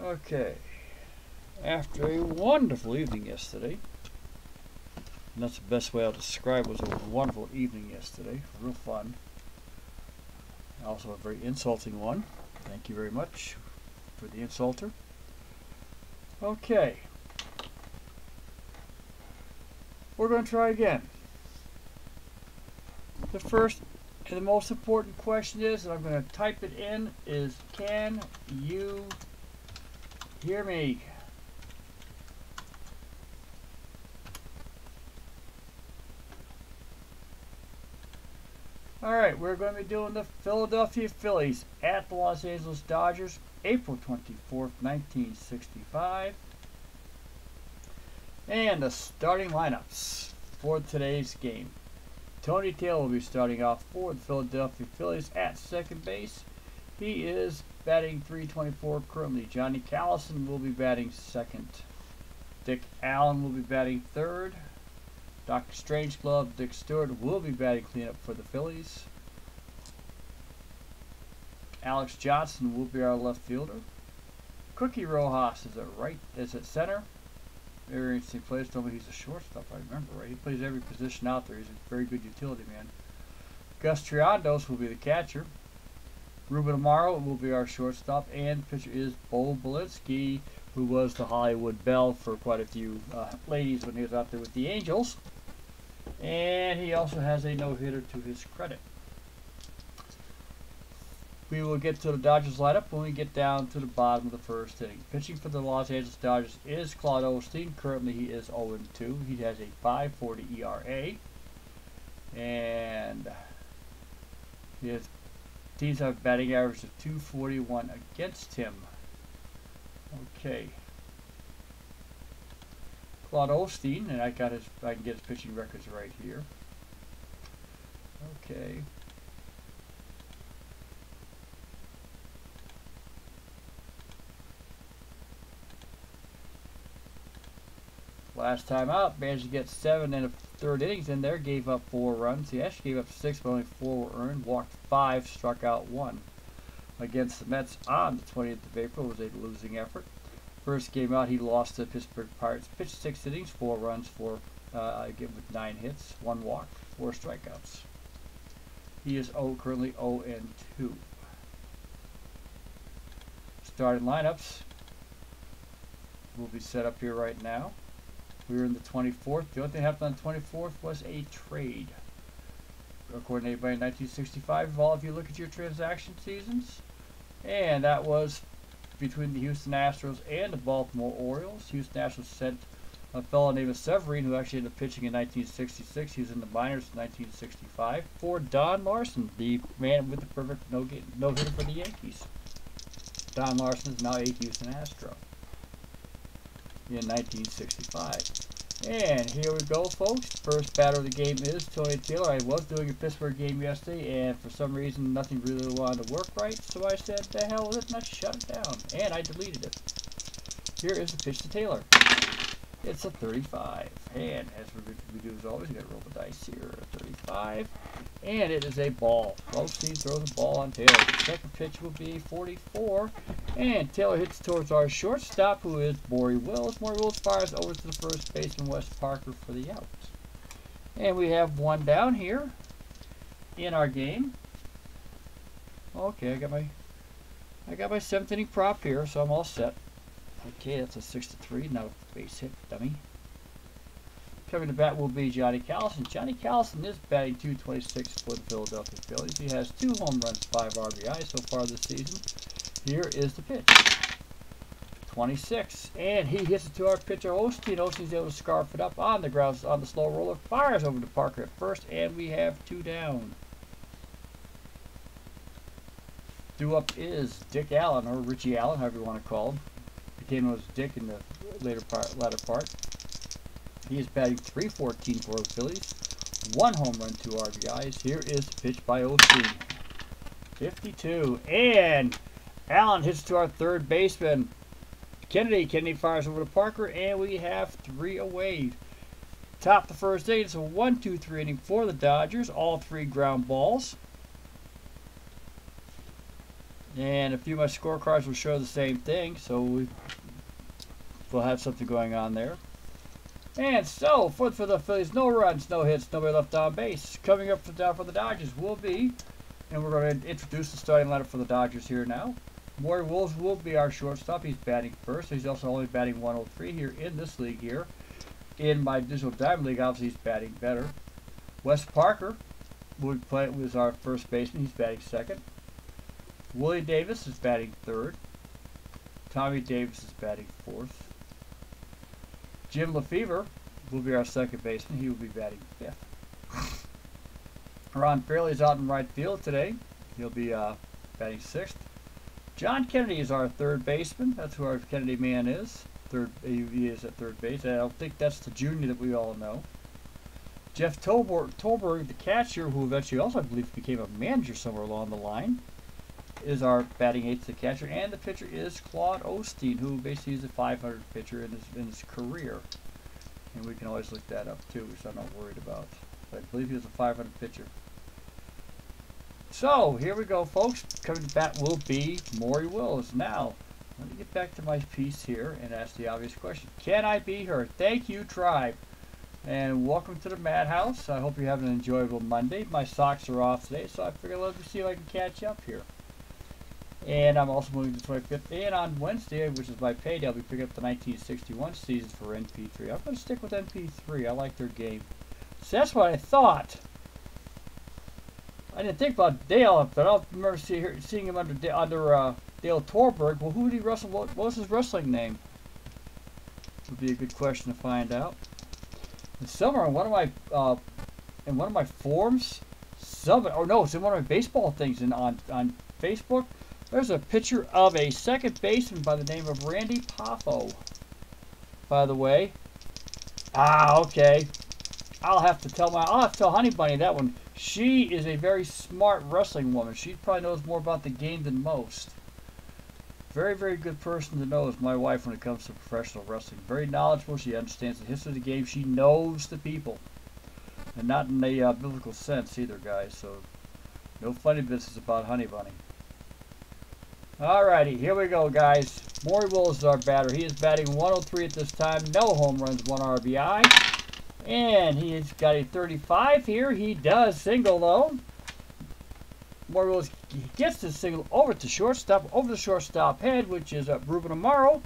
Okay. After a wonderful evening yesterday, and that's the best way I'll describe it, was a wonderful evening yesterday. Real fun. Also a very insulting one. Thank you very much for the insulter. Okay. We're going to try again. The first and the most important question is, and I'm going to type it in, is can you hear me? Alright, we're going to be doing the Philadelphia Phillies at the Los Angeles Dodgers, April 24th, 1965. And the starting lineups for today's game. Tony Taylor will be starting off for the Philadelphia Phillies at second base. He is batting .324 currently. Johnny Callison will be batting second. Dick Allen will be batting third. Dr. Strangeglove, Dick Stewart, will be batting cleanup for the Phillies. Alex Johnson will be our left fielder. Cookie Rojas is at center. Very interesting place. Told me he's a shortstop, I remember, right? He plays every position out there. He's a very good utility man. Gus Triandos will be the catcher. Ruben Amaro will be our shortstop, and pitcher is Bo Belinsky, who was the Hollywood Belle for quite a few ladies when he was out there with the Angels. And he also has a no-hitter to his credit. We will get to the Dodgers lineup when we get down to the bottom of the first inning. Pitching for the Los Angeles Dodgers is Claude Osteen. Currently he is 0-2. He has a .540 ERA. And his teams have a batting average of .241 against him. Okay. Claude Osteen, and I can get his pitching records right here. Okay. Last time out, managed to get 7 1/3 innings in there, gave up 4 runs. He actually gave up 6, but only 4 were earned, walked 5, struck out 1. Against the Mets on the 20th of April was a losing effort. First game out, he lost to Pittsburgh Pirates. Pitched 6 innings, 4 runs, with 9 hits, 1 walk, 4 strikeouts. He is currently 0-2. Starting lineups will be set up here right now. We were in the 24th. The only thing that happened on the 24th was a trade. According to anybody in 1965, if all of you look at your transaction seasons, and that was between the Houston Astros and the Baltimore Orioles. Houston Astros sent a fellow named Severine, who actually ended up pitching in 1966. He was in the minors in 1965, for Don Larson, the man with the perfect no-hitter for the Yankees. Don Larson is now a Houston Astro in 1965. And here we go, folks. First batter of the game is Tony Taylor. I was doing a Pittsburgh game yesterday, and for some reason, nothing really wanted to work right. So I said, the hell with it, and I shut it down. And I deleted it. Here is the pitch to Taylor. It's a 35. And as we do as always, we got to roll the dice here. A 35. And it is a ball. Osteen throws a ball on Taylor. The second pitch will be 44. And Taylor hits towards our shortstop, who is Maury Wills. Maury Wills fires over to the first baseman, Wes Parker, for the out. And we have one down here in our game. Okay, I got my 7th inning prop here, so I'm all set. Okay, that's a 6-3. Now base hit, dummy. Coming to bat will be Johnny Callison. Johnny Callison is batting .226 for the Philadelphia Phillies. He has 2 home runs, 5 RBI so far this season. Here is the pitch. 26. And he hits it to our pitcher, Osteen. Osteen's able to scarf it up on the ground, on the slow roller. Fires over to Parker at first, and we have 2 down. Due up is Dick Allen, or Richie Allen, however you want to call him. Became known as Dick in the latter part. He is batting .314 for the Phillies. 1 home run, 2 RBIs. Here is the pitch by Osteen. 52. And Allen hits to our third baseman, Kennedy. Kennedy fires over to Parker, and we have 3 away. Top the first inning. It's a 1-2-3 inning for the Dodgers. All 3 ground balls. And a few of my scorecards will show the same thing, so we'll have something going on there. And so, for the Phillies, no runs, no hits, nobody left on base. Coming up for the Dodgers will be, and we're going to introduce the starting lineup for the Dodgers here now. Maury Wills will be our shortstop. He's batting first. He's also only batting 103 here in this league here. In my Digital Diamond League, obviously he's batting better. Wes Parker was our first baseman. He's batting second. Willie Davis is batting third. Tommy Davis is batting fourth. Jim Lefevre will be our second baseman. He will be batting fifth. Ron Fairley is out in right field today. He'll be batting sixth. John Kennedy is our third baseman. That's who our Kennedy man is. He is at third base. I don't think that's the junior that we all know. Jeff Tolberg, the catcher, who eventually also, I believe, became a manager somewhere along the line, is our batting eighth, the catcher. And the pitcher is Claude Osteen, who basically is a 500 pitcher in his career. And we can always look that up, too, which I'm not worried about. But I believe he was a 500 pitcher. So, here we go, folks. Coming to bat will be Maury Wills. Now, let me get back to my piece here and ask the obvious question. Can I be heard? Thank you, Tribe. And welcome to the Madhouse. I hope you're having an enjoyable Monday. My socks are off today, so I figured let me see if I can catch up here. And I'm also moving to 25th. And on Wednesday, which is my payday, I'll be picking up the 1961 season for NP3. I'm going to stick with NP3. I like their game. So that's what I thought. I didn't think about Dale, but I don't remember seeing him under Dale Torberg. Well, who did he wrestle? What was his wrestling name? Would be a good question to find out. And somewhere on one of my forums, it's in one of my baseball things on Facebook. There's a picture of a second baseman by the name of Randy Poffo. By the way, okay. I'll have to tell Honey Bunny that one. She is a very smart wrestling woman. She probably knows more about the game than most. Very, very good person to know is my wife when it comes to professional wrestling. Very knowledgeable. She understands the history of the game. She knows the people. And not in a biblical sense either, guys. So, no funny business about Honey Bunny. Alrighty, here we go, guys. Maury Wills is our batter. He is batting 103 at this time. No home runs, 1 RBI. And he's got a 35 here. He does single, though. Maury Wills gets the single over to shortstop, over the shortstop head, which is Ruben Amaro.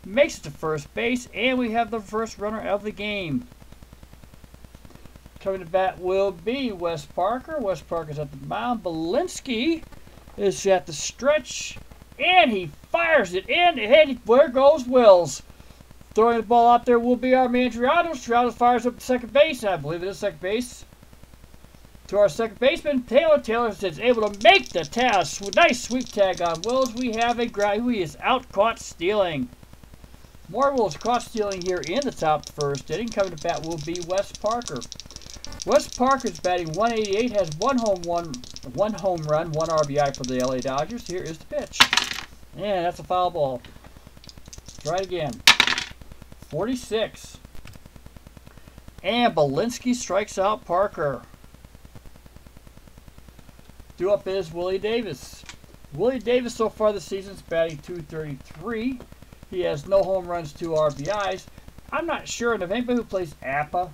Makes it to first base, and we have the first runner of the game. Coming to bat will be Wes Parker. Wes Parker's at the mound. Belinsky is at the stretch, and he fires it in. And where goes Wills? Throwing the ball out there will be our man Triados. Triados fires up to second base. I believe it is second base. To our second baseman, Taylor. Taylor is able to make the task. Nice sweep tag on Wills. We have a guy who is out caught stealing. More Wills caught stealing here in the top first inning. Coming to bat will be Wes Parker. Wes Parker's batting 188, has one home run, 1 RBI for the LA Dodgers. Here is the pitch. And that's a foul ball. Try it again. 46. And Belinsky strikes out Parker. Due up is Willie Davis. Willie Davis so far this season is batting 233. He has no home runs, 2 RBIs. I'm not sure, and if anybody who plays APA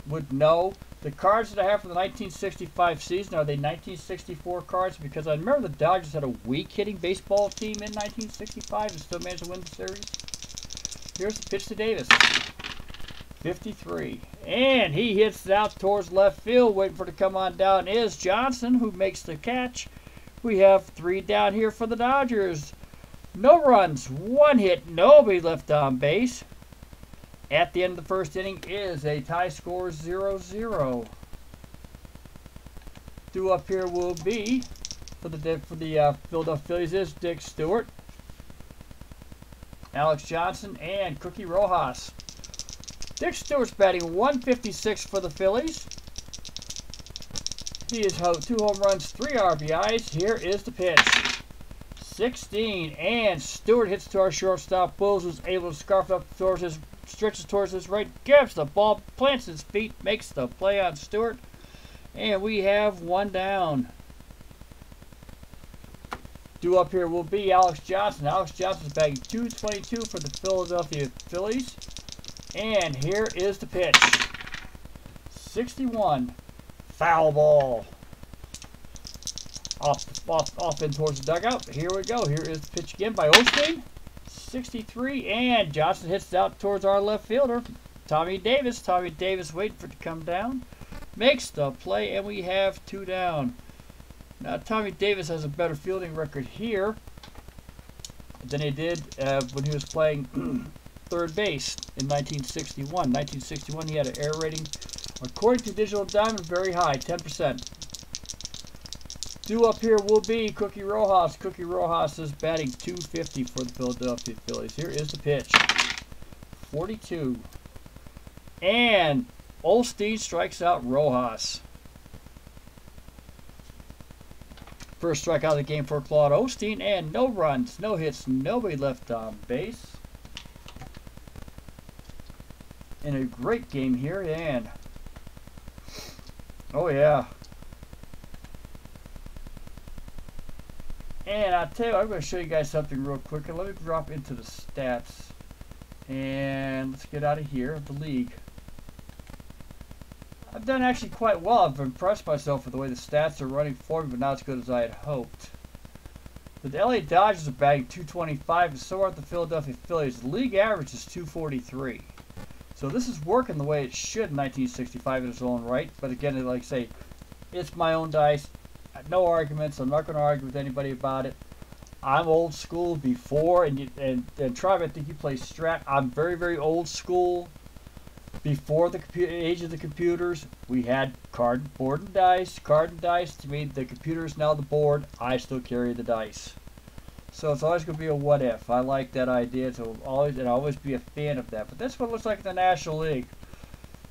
would know, the cards that I have for the 1965 season, are they 1964 cards? Because I remember the Dodgers had a weak hitting baseball team in 1965 and still managed to win the series. Here's the pitch to Davis. 53. And he hits it out towards left field. Waiting for it to come on down is Johnson, who makes the catch. We have 3 down here for the Dodgers. No runs, 1 hit, nobody left on base. At the end of the first inning is a tie score 0-0. Due up here will be, for the Philadelphia Phillies, is Dick Stewart, Alex Johnson, and Cookie Rojas. Dick Stewart's batting 156 for the Phillies. He has 2 home runs, 3 RBIs. Here is the pitch. 16, and Stewart hits to our shortstop. Wills was able to scarf up towards his, stretches towards his right, grabs the ball, plants his feet, makes the play on Stewart, and we have 1 down. Due up here will be Alex Johnson. Alex Johnson's bagging 222 for the Philadelphia Phillies. And here is the pitch. 61. Foul ball. Off in towards the dugout. Here we go. Here is the pitch again by Osteen. 63. And Johnson hits it out towards our left fielder, Tommy Davis. Tommy Davis waiting for it to come down. Makes the play, and we have 2 down. Now, Tommy Davis has a better fielding record here than he did when he was playing third base in 1961. 1961, he had an air rating, according to Digital Diamond, very high, 10%. Due up here will be Cookie Rojas. Cookie Rojas is batting 250 for the Philadelphia Phillies. Here is the pitch. 42. And Osteen strikes out Rojas. First strikeout of the game for Claude Osteen, and no runs, no hits, nobody left on base. In a great game here, and oh yeah. And I'll tell you, I'm going to show you guys something real quick. And let me drop into the stats, and let's get out of here, the league. I've done actually quite well. I've impressed myself with the way the stats are running for me, but not as good as I had hoped. The LA Dodgers are batting 225, and so are the Philadelphia Phillies. The league average is 243. So this is working the way it should in 1965 in its own right. But again, like I say, it's my own dice. No arguments. I'm not going to argue with anybody about it. I'm old school before, and Tribe, I think you play Strat. I'm very, very old school. Before the age of the computers, we had board and dice. Card and dice. To me, the computer is now the board. I still carry the dice. So it's always going to be a what if. I like that idea. So I'll always be a fan of that. But that's what it looks like in the National League.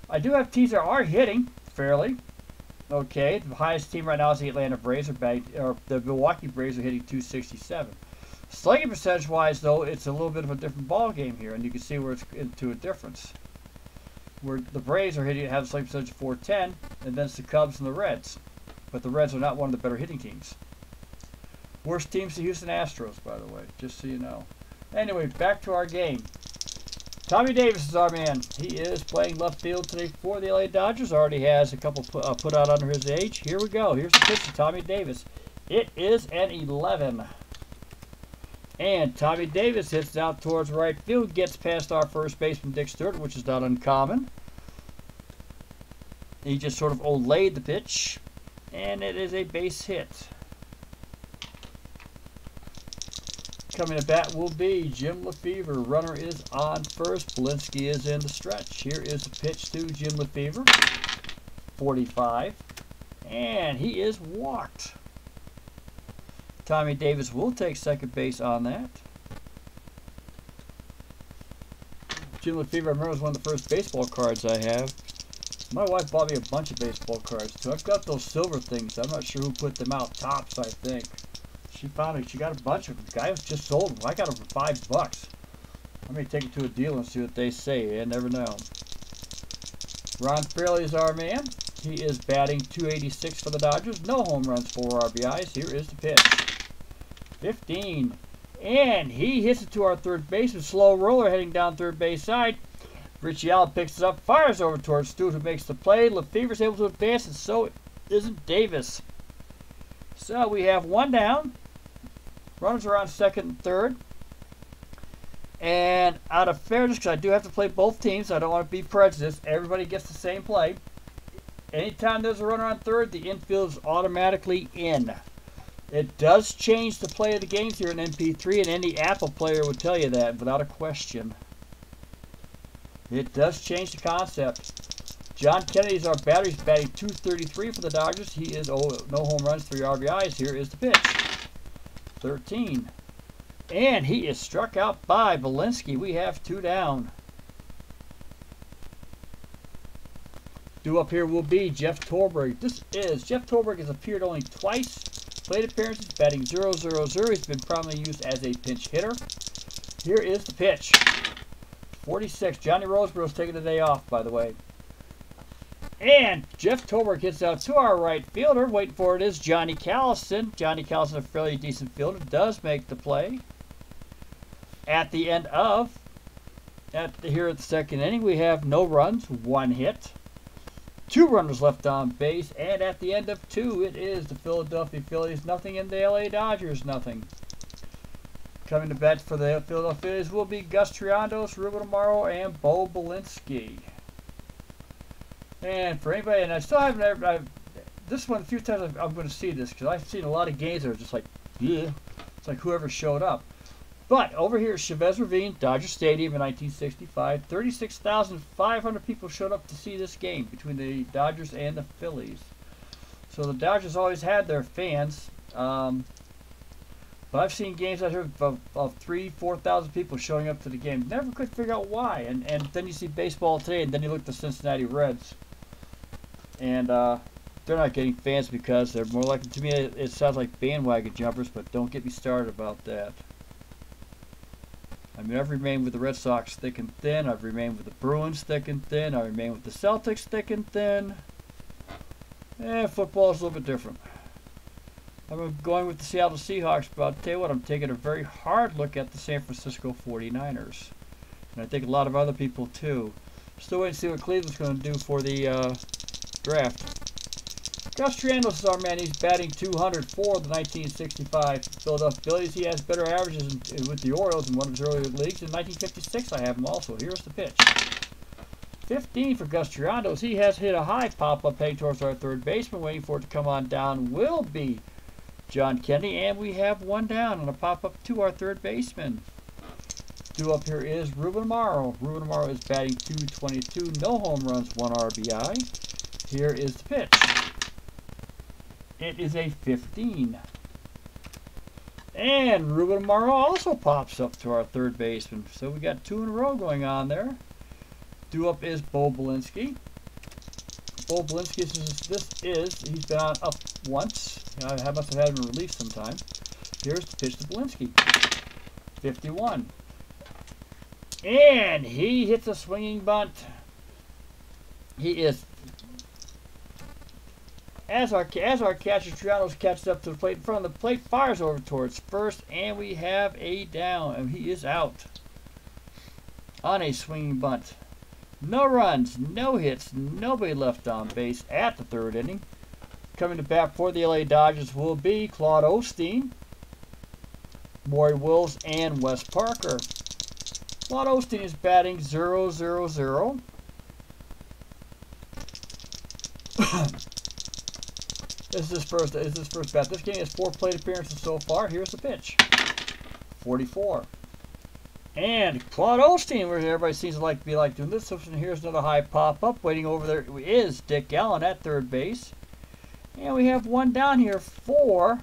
I do have teams that are hitting fairly. Okay, the highest team right now is the Atlanta Braves, or the Milwaukee Braves are hitting 267. Slugging percentage-wise, though, it's a little bit of a different ball game here, and you can see where it's into a difference. Where the Braves are hitting, have a slugging percentage of 410, and then it's the Cubs and the Reds. But the Reds are not one of the better hitting teams. Worst team's the Houston Astros, by the way, just so you know. Anyway, back to our game. Tommy Davis is our man. He is playing left field today for the LA Dodgers. Already has a couple put out under his age. Here we go. Here's the pitch to Tommy Davis. It is an 11. And Tommy Davis hits it out towards right field. Gets past our first baseman, Dick Stewart, which is not uncommon. He just sort of olayed the pitch. And it is a base hit. Coming to bat will be Jim Lefevre. Runner is on first. Belinsky is in the stretch. Here is the pitch to Jim Lefevre. 45. And he is walked. Tommy Davis will take second base on that. Jim Lefevre, I remember, was one of the first baseball cards I have. My wife bought me a bunch of baseball cards too. I've got those silver things. I'm not sure who put them out. Tops, I think. She found it. She got a bunch of them. The guy just sold them. I got them for $5. I may take it to a deal and see what they say. You never know. Ron Fairley is our man. He is batting 286 for the Dodgers. No home runs, 4 RBIs. Here is the pitch. 15. And he hits it to our third baseman. Slow roller heading down third base side. Richie Allen picks it up, fires over towards Stewart, who makes the play. Lefevre is able to advance, and so isn't Davis. So we have 1 down. Runners are on second and third. And out of fairness, because I do have to play both teams, I don't want to be prejudiced, everybody gets the same play. Anytime there's a runner on third, the infield is automatically in. It does change the play of the games here in MP3, and any Apple player would tell you that without a question. It does change the concept. John Kennedy is our batter. He's batting 233 for the Dodgers. He is no home runs, 3 RBIs. Here is the pitch. 13. And he is struck out by Belinsky. We have 2 down. Due up here will be Jeff Torberg. Jeff Torberg has appeared only twice. Plate appearances, batting 0-0-0. He's been prominently used as a pinch hitter. Here is the pitch. 46. Johnny Roseborough's taking the day off, by the way. And Jeff Tolbert gets out to our right fielder. Waiting for it is Johnny Callison. Johnny Callison, a fairly decent fielder, does make the play. At the end of, here at the second inning, we have no runs, 1 hit. 2 runners left on base. And at the end of 2, it is the Philadelphia Phillies nothing and the LA Dodgers nothing. Coming to bat for the Philadelphia Phillies will be Gus Triandos, Ruben Amaro, and Bo Belinsky. And for anybody, and I still haven't, this one a few times I'm going to see this because I've seen a lot of games that are just like, yeah, it's like whoever showed up. But over here at Chavez Ravine, Dodger Stadium in 1965, 36,500 people showed up to see this game between the Dodgers and the Phillies. So the Dodgers always had their fans. But I've seen games out here of 3,000 to 4,000 people showing up to the game. Never could figure out why. And then you see baseball today, and then you look at the Cincinnati Reds. And they're not getting fans because they're more likely, to me, it sounds like bandwagon jumpers, but don't get me started about that. I mean, I've remained with the Red Sox thick and thin. I've remained with the Bruins thick and thin. I remain with the Celtics thick and thin. Football is a little bit different. I'm going with the Seattle Seahawks, but I'll tell you what, I'm taking a very hard look at the San Francisco 49ers. And I think a lot of other people, too. Still waiting to see what Cleveland's going to do for the draft. Gus Triandos is our man. He's batting 200 for the 1965 Philadelphia Phillies. He has better averages with the Orioles in one of his earlier leagues. In 1956, I have him also. Here's the pitch. 15 for Gus Triandos. He has hit a high pop-up heading towards our third baseman. Waiting for it to come on down will be John Kennedy. And we have 1 down on a pop-up to our third baseman. Due up here is Ruben Amaro. Ruben Amaro is batting 222. No home runs, 1 RBI. Here is the pitch. It is a 15. And Ruben Amaro also pops up to our third baseman. So we got 2 in a row going on there. Due up is Bo Belinsky. Bo Belinsky, he's been on up once. I must have had him released sometime. Here's the pitch to Belinsky. 51. And he hits a swinging bunt. He is, as our catcher Triandos catches up to the plate in front of the plate, fires over towards first, and we have a down, and he is out on a swinging bunt. No runs, no hits, nobody left on base at the third inning. Coming to bat for the LA Dodgers will be Claude Osteen, Maury Wills, and Wes Parker. Claude Osteen is batting 0-0-0. This is his first bat. This game has 4 plate appearances so far. Here's the pitch. 44. And Claude Osteen, where everybody seems to be doing this. So here's another high pop-up. Waiting over there is Dick Allen at third base. And we have 1 down here for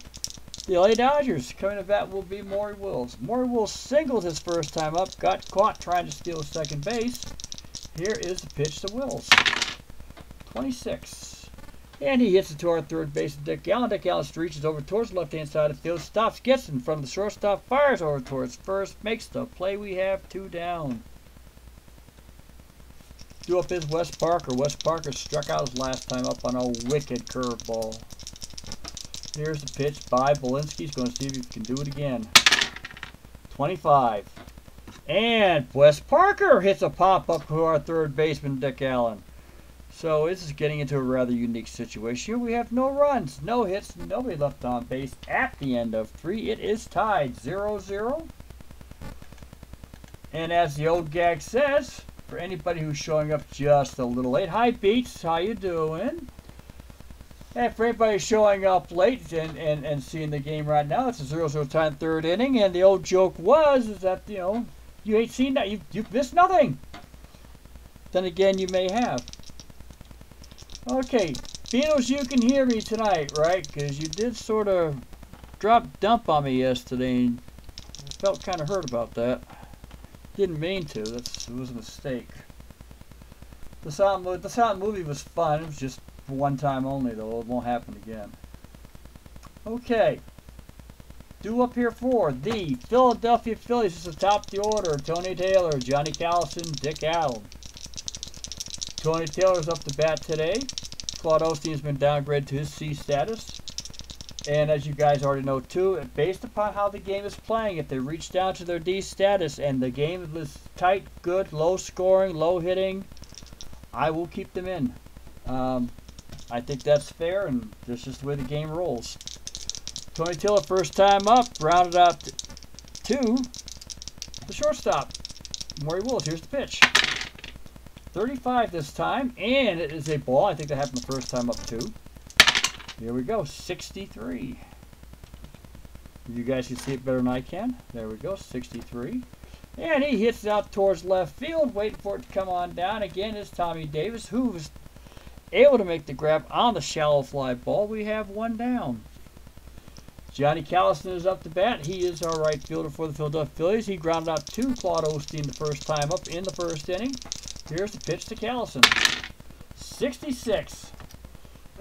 the LA Dodgers. Coming to bat will be Maury Wills. Maury Wills singled his first time up. Got caught trying to steal second base. Here is the pitch to Wills. 26. And he hits it to our third base, Dick Allen. Dick Allen reaches over towards the left-hand side of the field, stops, gets in front of the shortstop, fires over towards first, makes the play. We have 2 down. Due up is Wes Parker. Wes Parker struck out his last time up on a wicked curveball. Here's the pitch by Belinsky. He's going to see if he can do it again. 25. And Wes Parker hits a pop-up to our third baseman, Dick Allen. So this is getting into a rather unique situation here. We have no runs, no hits, nobody left on base at the end of 3. It is tied 0-0. And as the old gag says, for anybody who's showing up just a little late, hi Beats, how you doing? And for anybody showing up late and seeing the game right now, it's a 0-0 tie in third inning. And the old joke is that, you ain't seen that. You've missed nothing. Then again, you may have. Okay, Beatles, you can hear me tonight, right? Because you did sort of dump on me yesterday, and I felt kind of hurt about that. Didn't mean to. It was a mistake. The silent movie was fun. It was just for one time only, though. It won't happen again. Okay. Due up here for the Philadelphia Phillies is atop the order. Tony Taylor, Johnny Callison, Dick Allen. Tony Taylor's up to bat today. Claude Osteen has been downgraded to his C status. And as you guys already know too, based upon how the game is playing, if they reach down to their D status and the game is tight, good, low scoring, low hitting, I will keep them in. I think that's fair, and that's just the way the game rolls. Tony Taylor, first time up, rounded out to the shortstop, Maury Wills. Here's the pitch. 35 this time, and it is a ball. I think that happened the first time up too. Here we go, 63. You guys can see it better than I can. There we go, 63. And he hits it out towards left field, waiting for it to come on down. Again is Tommy Davis, who was able to make the grab on the shallow fly ball. We have one down. Johnny Callison is up to bat. He is our right fielder for the Philadelphia Phillies. He grounded out to Claude Osteen the first time up in the first inning. Here's the pitch to Callison. 66.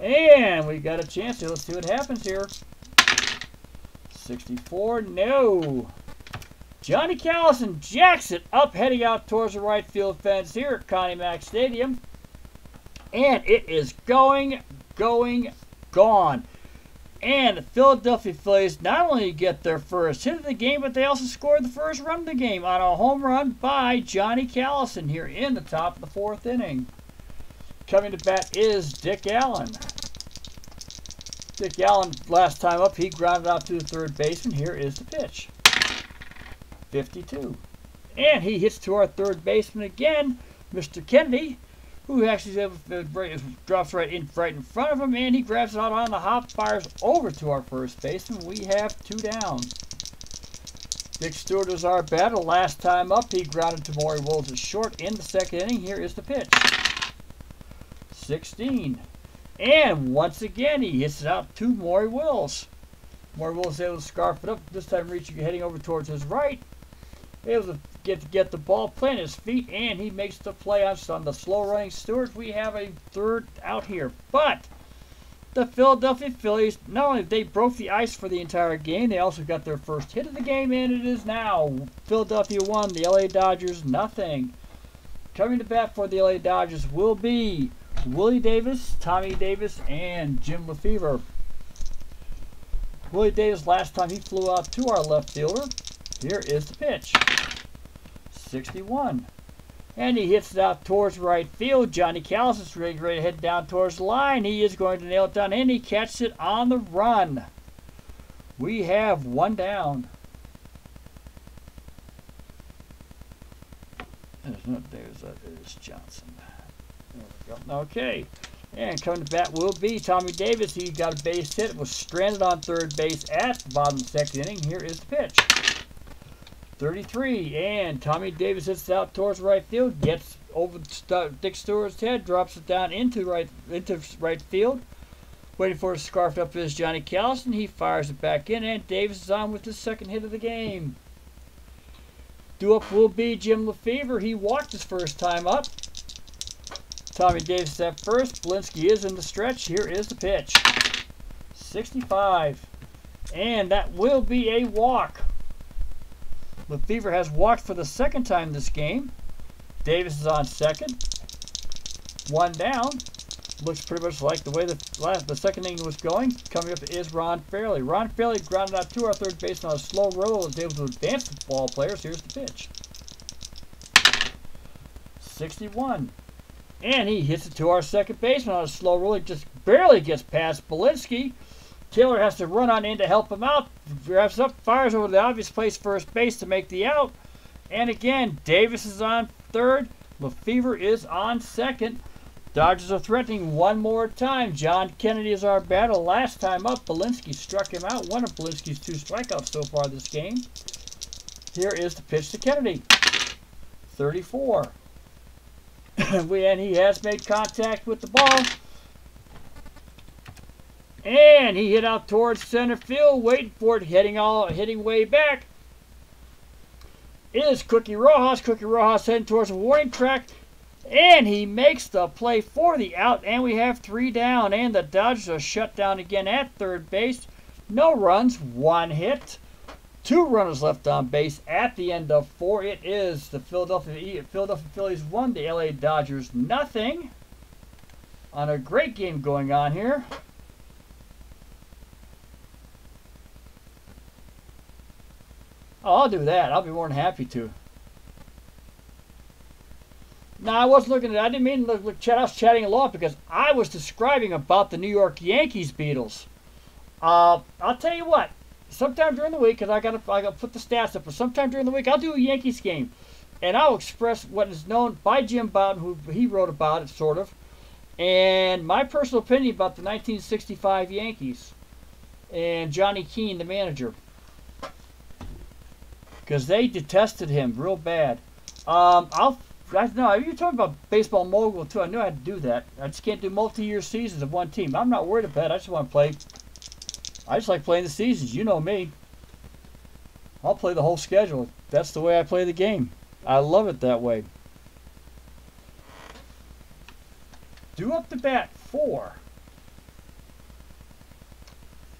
And we got a chance here. Let's see what happens here. 64. No. Johnny Callison jacks it up, heading out towards the right field fence here at Connie Mack Stadium. And it is gone. And the Philadelphia Phillies not only get their first hit of the game, but they also scored the first run of the game on a home run by Johnny Callison here in the top of the fourth inning. Coming to bat is Dick Allen. Dick Allen, last time up, he grounded out to the third baseman. Here is the pitch. 52. And he hits to our third baseman again, Mr. Kennedy, who actually drops right in front of him, and he grabs it out on the hop, fires over to our first baseman. We have two down. Dick Stewart is our batter. Last time up, he grounded to Maury Wills at short in the second inning. Here is the pitch. 16. And once again, he hits it out to Maury Wills. Maury Wills is able to scarf it up, this time heading over towards his right. Able to get the ball, plant his feet, and he makes the play on the slow-running Stewart. We have a third out here. But the Philadelphia Phillies, not only they broke the ice for the entire game, they also got their first hit of the game, and it is now Philadelphia 1, the LA Dodgers nothing. Coming to bat for the LA Dodgers will be Willie Davis, Tommy Davis, and Jim Lefevre. Willie Davis, last time he flew out to our left fielder. Here is the pitch. 61. And he hits it out towards right field. Johnny Callis is ready to head down towards the line. He is going to nail it down, and he catches it on the run. We have one down. There's no Davis, that is Johnson. There we go. Okay. And coming to bat will be Tommy Davis. He got a base hit, was stranded on third base at the bottom of the second inning. Here is the pitch. 33, and Tommy Davis hits it out towards right field, gets over Dick Stewart's head, drops it down into right field. Waiting for it to scarf up is Johnny Callison. He fires it back in, and Davis is on with his second hit of the game. Due up will be Jim Lefevre. He walked his first time up. Tommy Davis at first. Belinsky is in the stretch. Here is the pitch. 65, and that will be a walk. Lefevre has walked for the second time this game. Davis is on second. One down. Looks pretty much like the way the second inning was going. Coming up is Ron Fairley. Ron Fairley grounded out to our third base on a slow roll. Was able to advance the ball players. Here's the pitch. 61. And he hits it to our second baseman on a slow roll. He just barely gets past Belinsky. Taylor has to run on in to help him out. Wraps up, fires over the obvious place first base to make the out. And again, Davis is on third. Lefevre is on second. Dodgers are threatening one more time. John Kennedy is our batter. Last time up, Belinsky struck him out. One of Belinsky's 2 strikeouts so far this game. Here is the pitch to Kennedy. 34. And he has made contact with the ball. And he hit out towards center field, waiting for it, hitting way back. Is Cookie Rojas. Cookie Rojas heading towards the warning track. And he makes the play for the out, and we have 3 down. And the Dodgers are shut down again at third base. No runs, 1 hit. 2 runners left on base at the end of 4. It is the Philadelphia Phillies 1, the LA Dodgers nothing. On a great game going on here. Oh, I'll do that. I'll be more than happy to. No, I wasn't looking at. I didn't mean to look. I was chatting along because I was describing about the New York Yankees Beatles. I'll tell you what. Sometime during the week, because I gotta put the stats up. But sometime during the week, I'll do a Yankees game, and I'll express what is known by Jim Bowden, who he wrote about it, sort of, and my personal opinion about the 1965 Yankees and Johnny Keane, the manager, because they detested him real bad. I know you're talking about baseball mogul too. I knew I had to do that. I just can't do multi-year seasons of one team. I'm not worried about that. I just want to play. I just like playing the seasons. You know me. I'll play the whole schedule. That's the way I play the game. I love it that way. Due up to bat 4.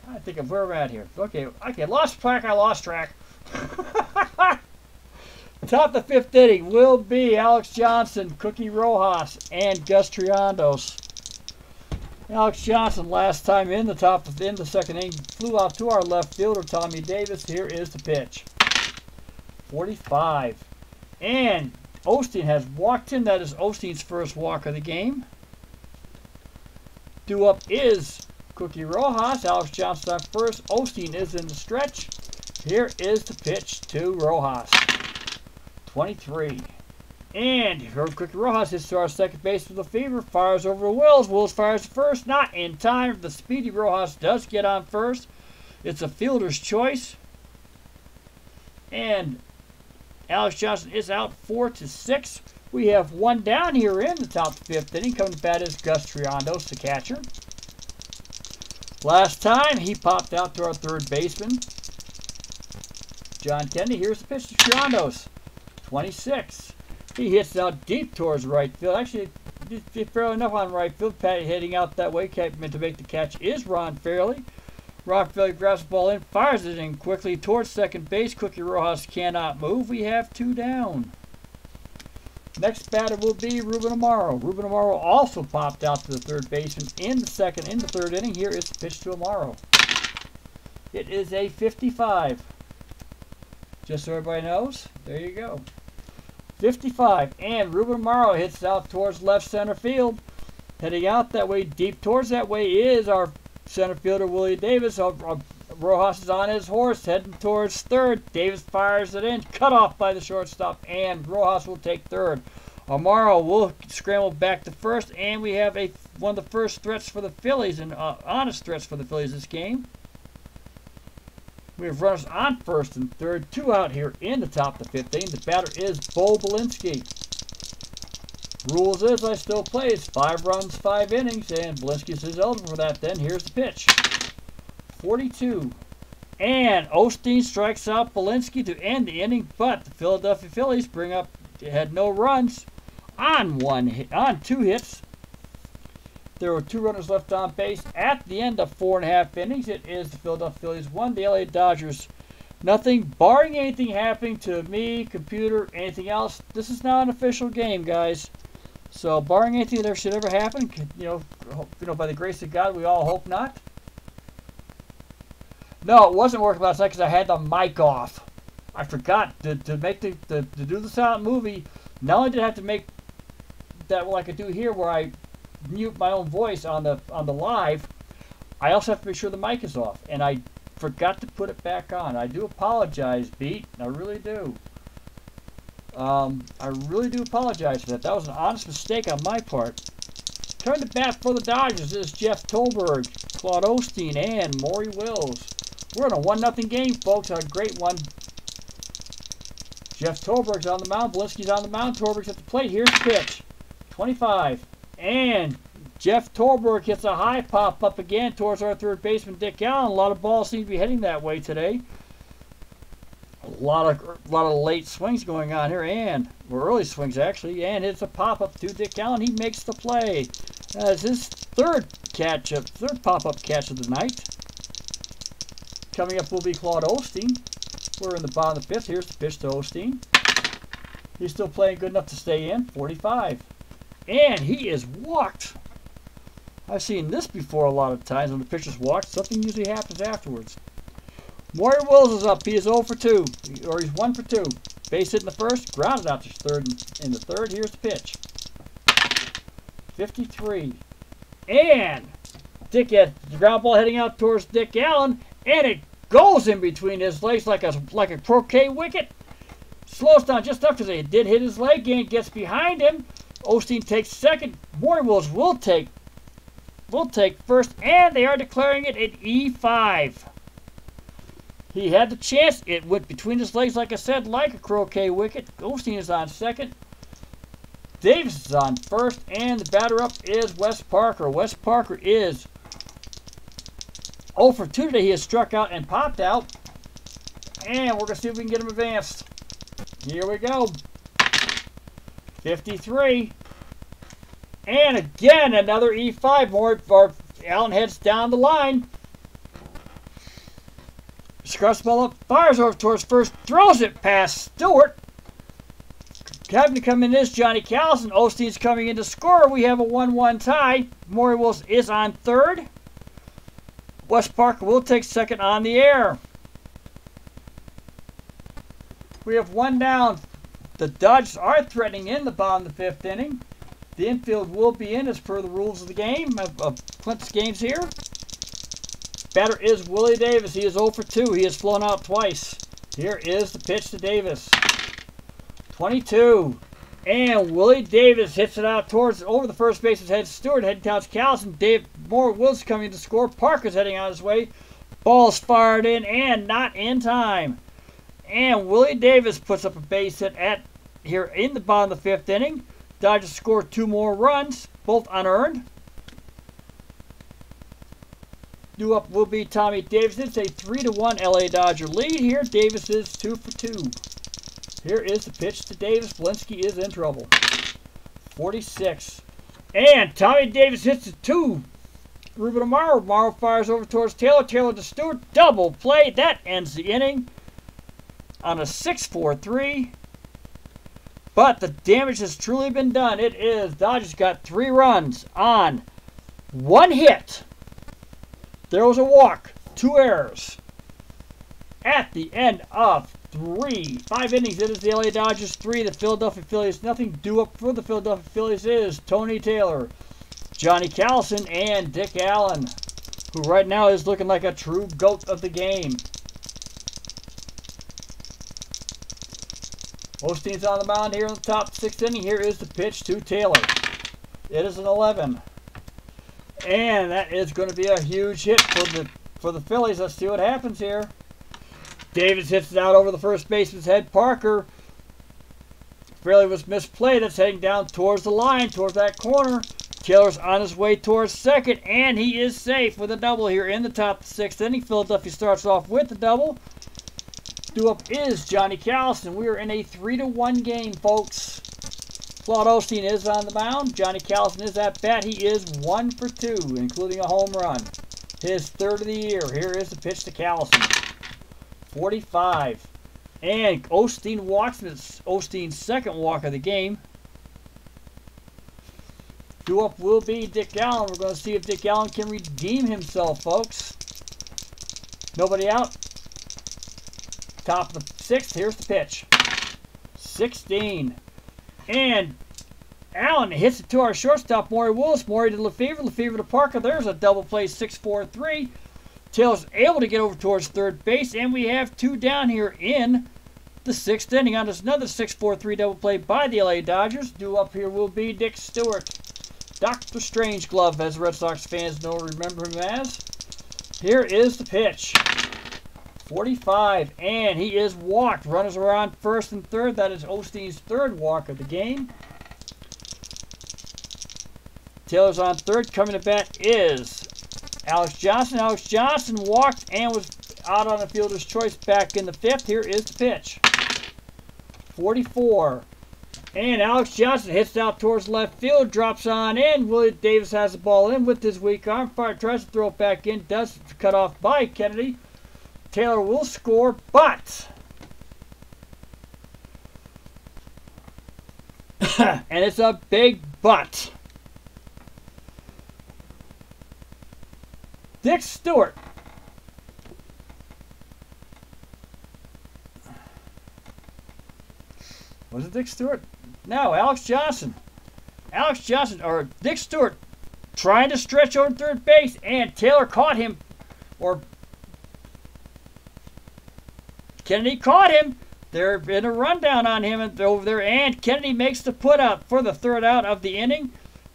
I think of where we're at here. Okay, lost track. I lost track. Top of the 5th inning will be Alex Johnson, Cookie Rojas, and Gus Triandos. Alex Johnson, last time in the 2nd inning, flew out to our left fielder, Tommy Davis. Here is the pitch. 45. And Osteen has walked in. That is Osteen's first walk of the game. Due up is Cookie Rojas. Alex Johnson on first. Osteen is in the stretch. Here is the pitch to Rojas. 23. And Cookie Rojas hits to our second base with a fever. Fires over to Wills. Wills fires first. Not in time. The speedy Rojas does get on first. It's a fielder's choice. And Alex Johnson is out 4-6. We have one down here in the top of the 5th inning. Coming to bat is Gus Triandos, the catcher. Last time he popped out to our third baseman, John Kennedy. Here's the pitch to Triandos. 26. He hits out deep towards right field. Actually, fairly enough on right field. Patty heading out that way. Meant to make the catch is Ron Fairley. Ron Fairley grabs the ball in, fires it in quickly towards second base. Cookie Rojas cannot move. We have 2 down. Next batter will be Ruben Amaro. Ruben Amaro also popped out to the third baseman in the 3rd inning. Here is the pitch to Amaro. It is a 55. Just so everybody knows, there you go. 55, and Ruben Amaro hits out towards left center field. Heading out that way, deep towards that way is our center fielder, Willie Davis. Rojas is on his horse, heading towards third. Davis fires it in, cut off by the shortstop, and Rojas will take third. Amaro will scramble back to first, and we have one of the first threats for the Phillies, and honest threats for the Phillies this game. We have runners on first and third, 2 out here in the top of the 5th inning. The batter is Bo Belinsky. Rules is I still plays 5 runs, 5 innings, and Belinsky is eligible for that. Then here's the pitch. 42. And Osteen strikes out Belinsky to end the inning, but the Philadelphia Phillies had no runs on 2 hits. There were 2 runners left on base at the end of 4.5 innings. It is the Philadelphia Phillies 1, the LA Dodgers nothing. Barring anything happening to me, computer, anything else, this is not an official game, guys. So barring anything that should ever happen, by the grace of God, we all hope not. No, it wasn't working last night because I had the mic off. I forgot to do the silent movie. Not only did I have to make that like I do here, where I mute my own voice on the live, I also have to make sure the mic is off, and I forgot to put it back on. I do apologize, Beat. I really do. I really do apologize for that. That was an honest mistake on my part. Turn to bat for the Dodgers is Jeff Tolberg, Claude Osteen, and Maury Wills. We're in a 1-0 game, folks. A great one. Jeff Tolberg's on the mound. Belinsky's on the mound. Tolberg's at the plate. Here's the pitch. 25. And Jeff Tolberg hits a high pop up again towards our third baseman, Dick Allen. A lot of balls seem to be heading that way today. A lot of late swings going on here, or early swings actually, and it's a pop up to Dick Allen. He makes the play. That's his third pop up catch of the night. Coming up will be Claude Osteen. We're in the bottom of the 5th. Here's the pitch to Osteen. He's still playing good enough to stay in. 45. And he is walked. I've seen this before a lot of times when the pitcher's walked. Something usually happens afterwards. Maury Wills is up. He is 0 for 2. Or he's 1 for 2. Base hit in the first. Grounded out to third in the third. Here's the pitch. 53. And Dick had the ground ball heading out towards Dick Allen. And it goes in between his legs like a croquet wicket. Slows down just enough because it did hit his leg and gets behind him. Osteen takes second. Maury Wills will take first, and they are declaring it an E5. He had the chance. It went between his legs, like I said, like a croquet wicket. Osteen is on second. Davis is on first, and the batter up is Wes Parker. Wes Parker is 0 for 2 today. He has struck out and popped out. And we're going to see if we can get him advanced. Here we go. 53. And again, another E5. More Allen heads down the line. Scruffs ball up, fires over towards first, throws it past Stewart. Having to come in is Johnny Callison. Osteen's coming in to score. We have a 1-1 tie. Maury Wills is on third. Wes Parker will take second on the air. We have one down. The Dodgers are threatening in the bottom of the 5th inning. The infield will be in as per the rules of the game, of Clint's games here. Batter is Willie Davis. He is 0 for 2. He has flown out twice. Here is the pitch to Davis. 22. And Willie Davis hits it out towards over the first base's head. Stewart heading towards Callison. Maury Wills coming to score. Parker's heading on his way. Ball's fired in and not in time. And Willie Davis puts up a base hit here in the bottom of the 5th inning. Dodgers score 2 more runs, both unearned. Due up will be Tommy Davis. It's a 3-1 LA Dodger lead here. Davis is 2 for 2. Here is the pitch to Davis. Belinsky is in trouble. 46. And Tommy Davis hits it to Ruben Amaro. Amaro fires over towards Taylor. Taylor to Stewart. Double play. That ends the inning on a 6-4-3. But the damage has truly been done. It is. Dodgers got 3 runs on 1 hit. There was a walk, 2 errors. At the end of 5 innings, it is the LA Dodgers 3, the Philadelphia Phillies nothing. Due up for the Philadelphia Phillies is Tony Taylor, Johnny Callison, and Dick Allen, who right now is looking like a true GOAT of the game. Osteen's on the mound here in the top 6th inning. Here is the pitch to Taylor. It is an 11. And that is going to be a huge hit for the Phillies. Let's see what happens here. Davis hits it out over the first baseman's head. Parker fairly was misplayed. It's heading down towards the line, towards that corner. Taylor's on his way towards second, and he is safe with a double here in the top 6th inning. Philadelphia starts off with the double. Due up is Johnny Callison. We are in a 3-1 game, folks. Claude Osteen is on the mound. Johnny Callison is at bat. He is 1 for 2, including a home run. His 3rd of the year. Here is the pitch to Callison. 45. And Osteen walks. It's Osteen's 2nd walk of the game. Due up will be Dick Allen. We're going to see if Dick Allen can redeem himself, folks. Nobody out. Top of the 6th. Here's the pitch. 16. And Allen hits it to our shortstop, Maury Wills. Maury to Lefevre. Lefevre to Parker. There's a double play, 6-4-3. Taylor's able to get over towards third base, and we have 2 down here in the 6th inning. On this another 6-4-3 double play by the LA Dodgers. Due up here will be Dick Stewart. Dr. Strangeglove, as Red Sox fans remember him as. Here is the pitch. 45, and he is walked. Runners are on 1st and 3rd. That is Osteen's 3rd walk of the game. Taylor's on 3rd. Coming to bat is Alex Johnson. Alex Johnson walked and was out on the fielder's choice back in the 5th. Here is the pitch. 44. And Alex Johnson hits out towards left field, drops on in. Willie Davis has the ball in with his weak arm. Fire tries to throw it back in, does cut off by Kennedy. Taylor will score, but And it's a big butt. Dick Stewart. Was it Dick Stewart? No, Alex Johnson. Alex Johnson, or Dick Stewart, trying to stretch over third base, and Taylor caught him, or Kennedy caught him. They're in a rundown on him over there, and Kennedy makes the put out for the third out of the inning.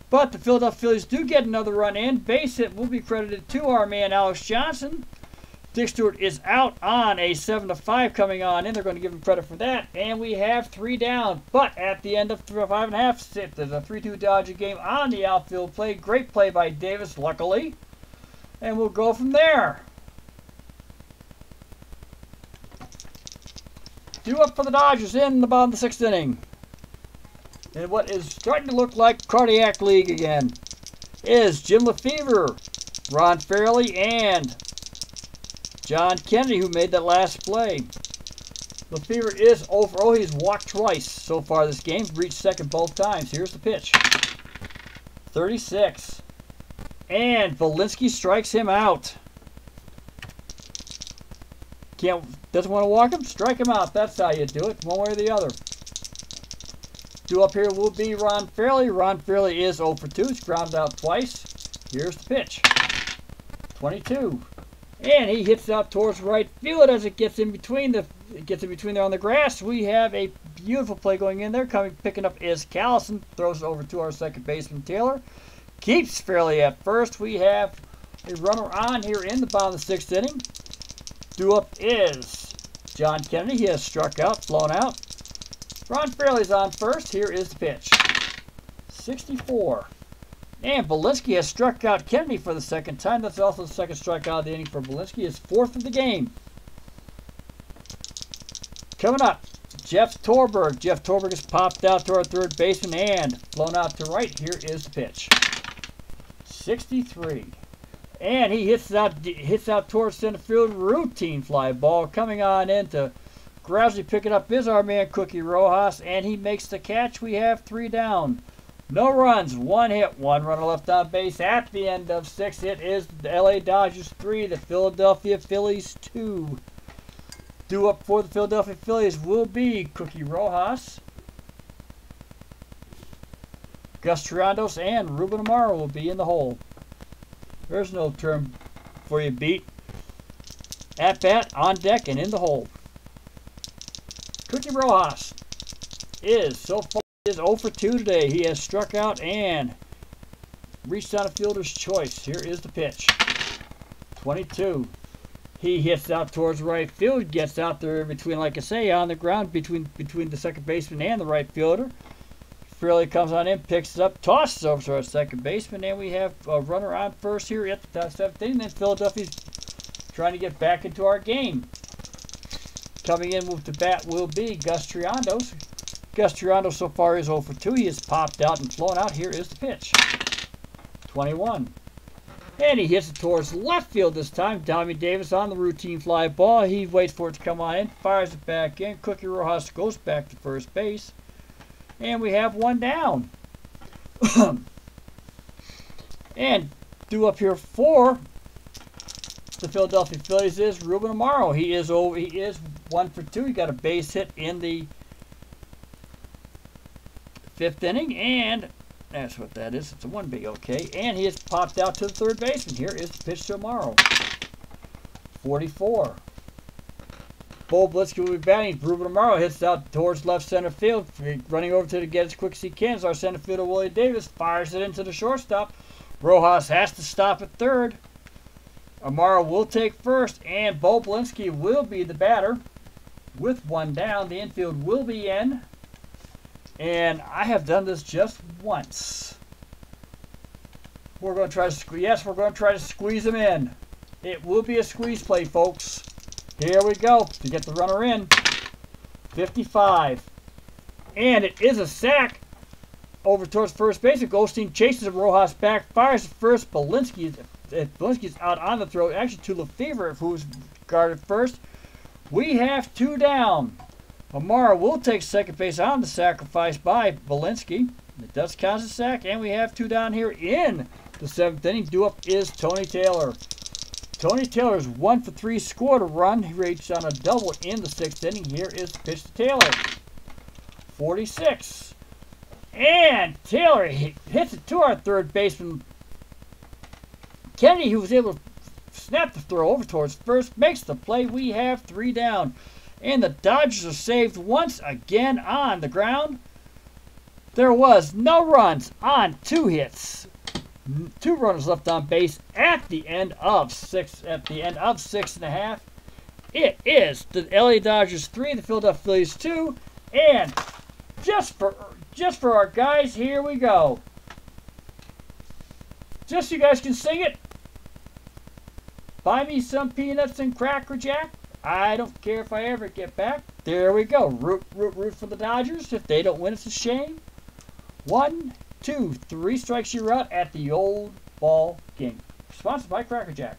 But the Philadelphia Phillies do get another run in. Base hit will be credited to our man Alex Johnson. Dick Stewart is out on a 7-5 coming on in. They're going to give him credit for that. And we have 3 down. But at the end of 5.5, there's a 3-2 Dodger game on the outfield play. Great play by Davis, luckily. And we'll go from there. Due up for the Dodgers in the bottom of the 6th inning. And what is starting to look like Cardiac League again is Jim Lefevre, Ron Fairley, and John Kennedy, who made that last play. Lefevre is over. Oh, he's walked twice so far this game. Reached second both times. Here's the pitch. 36. And Belinsky strikes him out. Doesn't want to walk him? Strike him out. That's how you do it, one way or the other. Due up here will be Ron Fairley. Ron Fairley is 0 for 2. He's grounded out twice. Here's the pitch. 22. And he hits out towards right field as it gets in between there on the grass. We have a beautiful play going in there. Picking up is Callison. Throws it over to our second baseman, Taylor. Keeps Fairley at first. We have a runner on here in the bottom of the 6th inning. Due up is John Kennedy. He has struck out, flown out. Ron Fairley's on first. Here is the pitch. 64. And Belinsky has struck out Kennedy for the second time. That's also the second strikeout of the inning for Belinsky. His 4th of the game. Coming up, Jeff Torberg. Jeff Torberg has popped out to our third baseman and flown out to right. Here is the pitch. 63. And he hits out towards center field. Routine fly ball coming on in to gradually picking up is our man Cookie Rojas, and he makes the catch. We have 3 down. No runs, 1 hit, 1 runner left on base. At the end of 6, it is the LA Dodgers 3, the Philadelphia Phillies 2. Due up for the Philadelphia Phillies will be Cookie Rojas, Gus Triandos, and Ruben Amaro will be in the hole. There's no term for you beat. At bat, on deck, and in the hole. Cookie Rojas is so far is 0 for 2 today. He has struck out and reached on a fielder's choice. Here is the pitch. 22. He hits out towards right field, gets out there between, like I say, on the ground between the second baseman and the right fielder. Fairley comes on in, picks it up, tosses over to our second baseman, and we have a runner on first here at the 7th inning. Then Philadelphia's trying to get back into our game. Coming in with the bat will be Gus Triandos. Gus Triandos so far is 0 for 2. He has popped out and flown out. Here is the pitch. 21. And he hits it towards left field this time. Tommy Davis on the routine fly ball. He waits for it to come on in, fires it back in. Cookie Rojas goes back to first base. And we have 1 down. And due up here for the Philadelphia Phillies is Ruben Amaro. He is 1 for 2. He got a base hit in the 5th inning, and that's what that is. It's a 1B, okay. And he has popped out to the third baseman. Here is the pitch to Amaro. 44. Bo Belinsky will be batting. Ruben Amaro hits out towards left center field, running over to get as quick as he can. As our center fielder Willie Davis fires it into the shortstop. Rojas has to stop at third. Amaro will take first, and Bo Belinsky will be the batter with 1 down. The infield will be in, and I have done this just once. We're going to try to we're going to try to squeeze him in. It will be a squeeze play, folks. Here we go to get the runner in. 55. And it is a sack over towards first base. Osteen chases Rojas back, fires at first. Belinsky's out on the throw, actually to Lefevre, who's guarded first. We have 2 down. Amara will take second base on the sacrifice by Belinsky. It does count as a sack, and we have 2 down here in the 7th inning. Due up is Tony Taylor. Tony Taylor's 1 for 3, scored a run. He reached on a double in the 6th inning. Here is the pitch to Taylor. 46. And Taylor hits it to our third baseman, Kennedy, who was able to snap the throw over towards first, makes the play. We have 3 down. And the Dodgers are saved once again on the ground. There was no runs on 2 hits. 2 runners left on base at the end of 6 and a half. It is the LA Dodgers 3, the Philadelphia Phillies 2, and just for our guys, here we go. Just so you guys can sing it. Buy me some peanuts and Cracker Jack. I don't care if I ever get back. There we go. Root for the Dodgers. If they don't win, it's a shame. 1, 2, 3 strikes, you're out at the old ball game. Sponsored by Cracker Jack.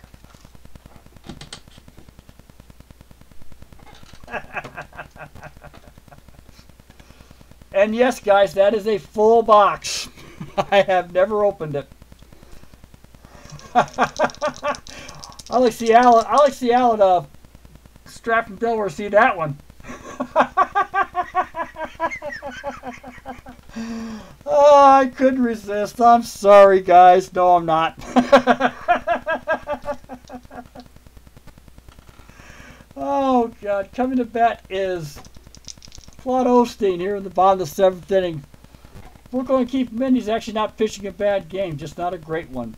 And yes, guys, that is a full box. I have never opened it. I like Seattle Stratford, Delaware, see that one. Oh, I couldn't resist. I'm sorry, guys. No, I'm not. Oh, God. Coming to bat is Claude Osteen here in the bottom of the 7th inning. We're going to keep him in. He's actually not pitching a bad game, just not a great one.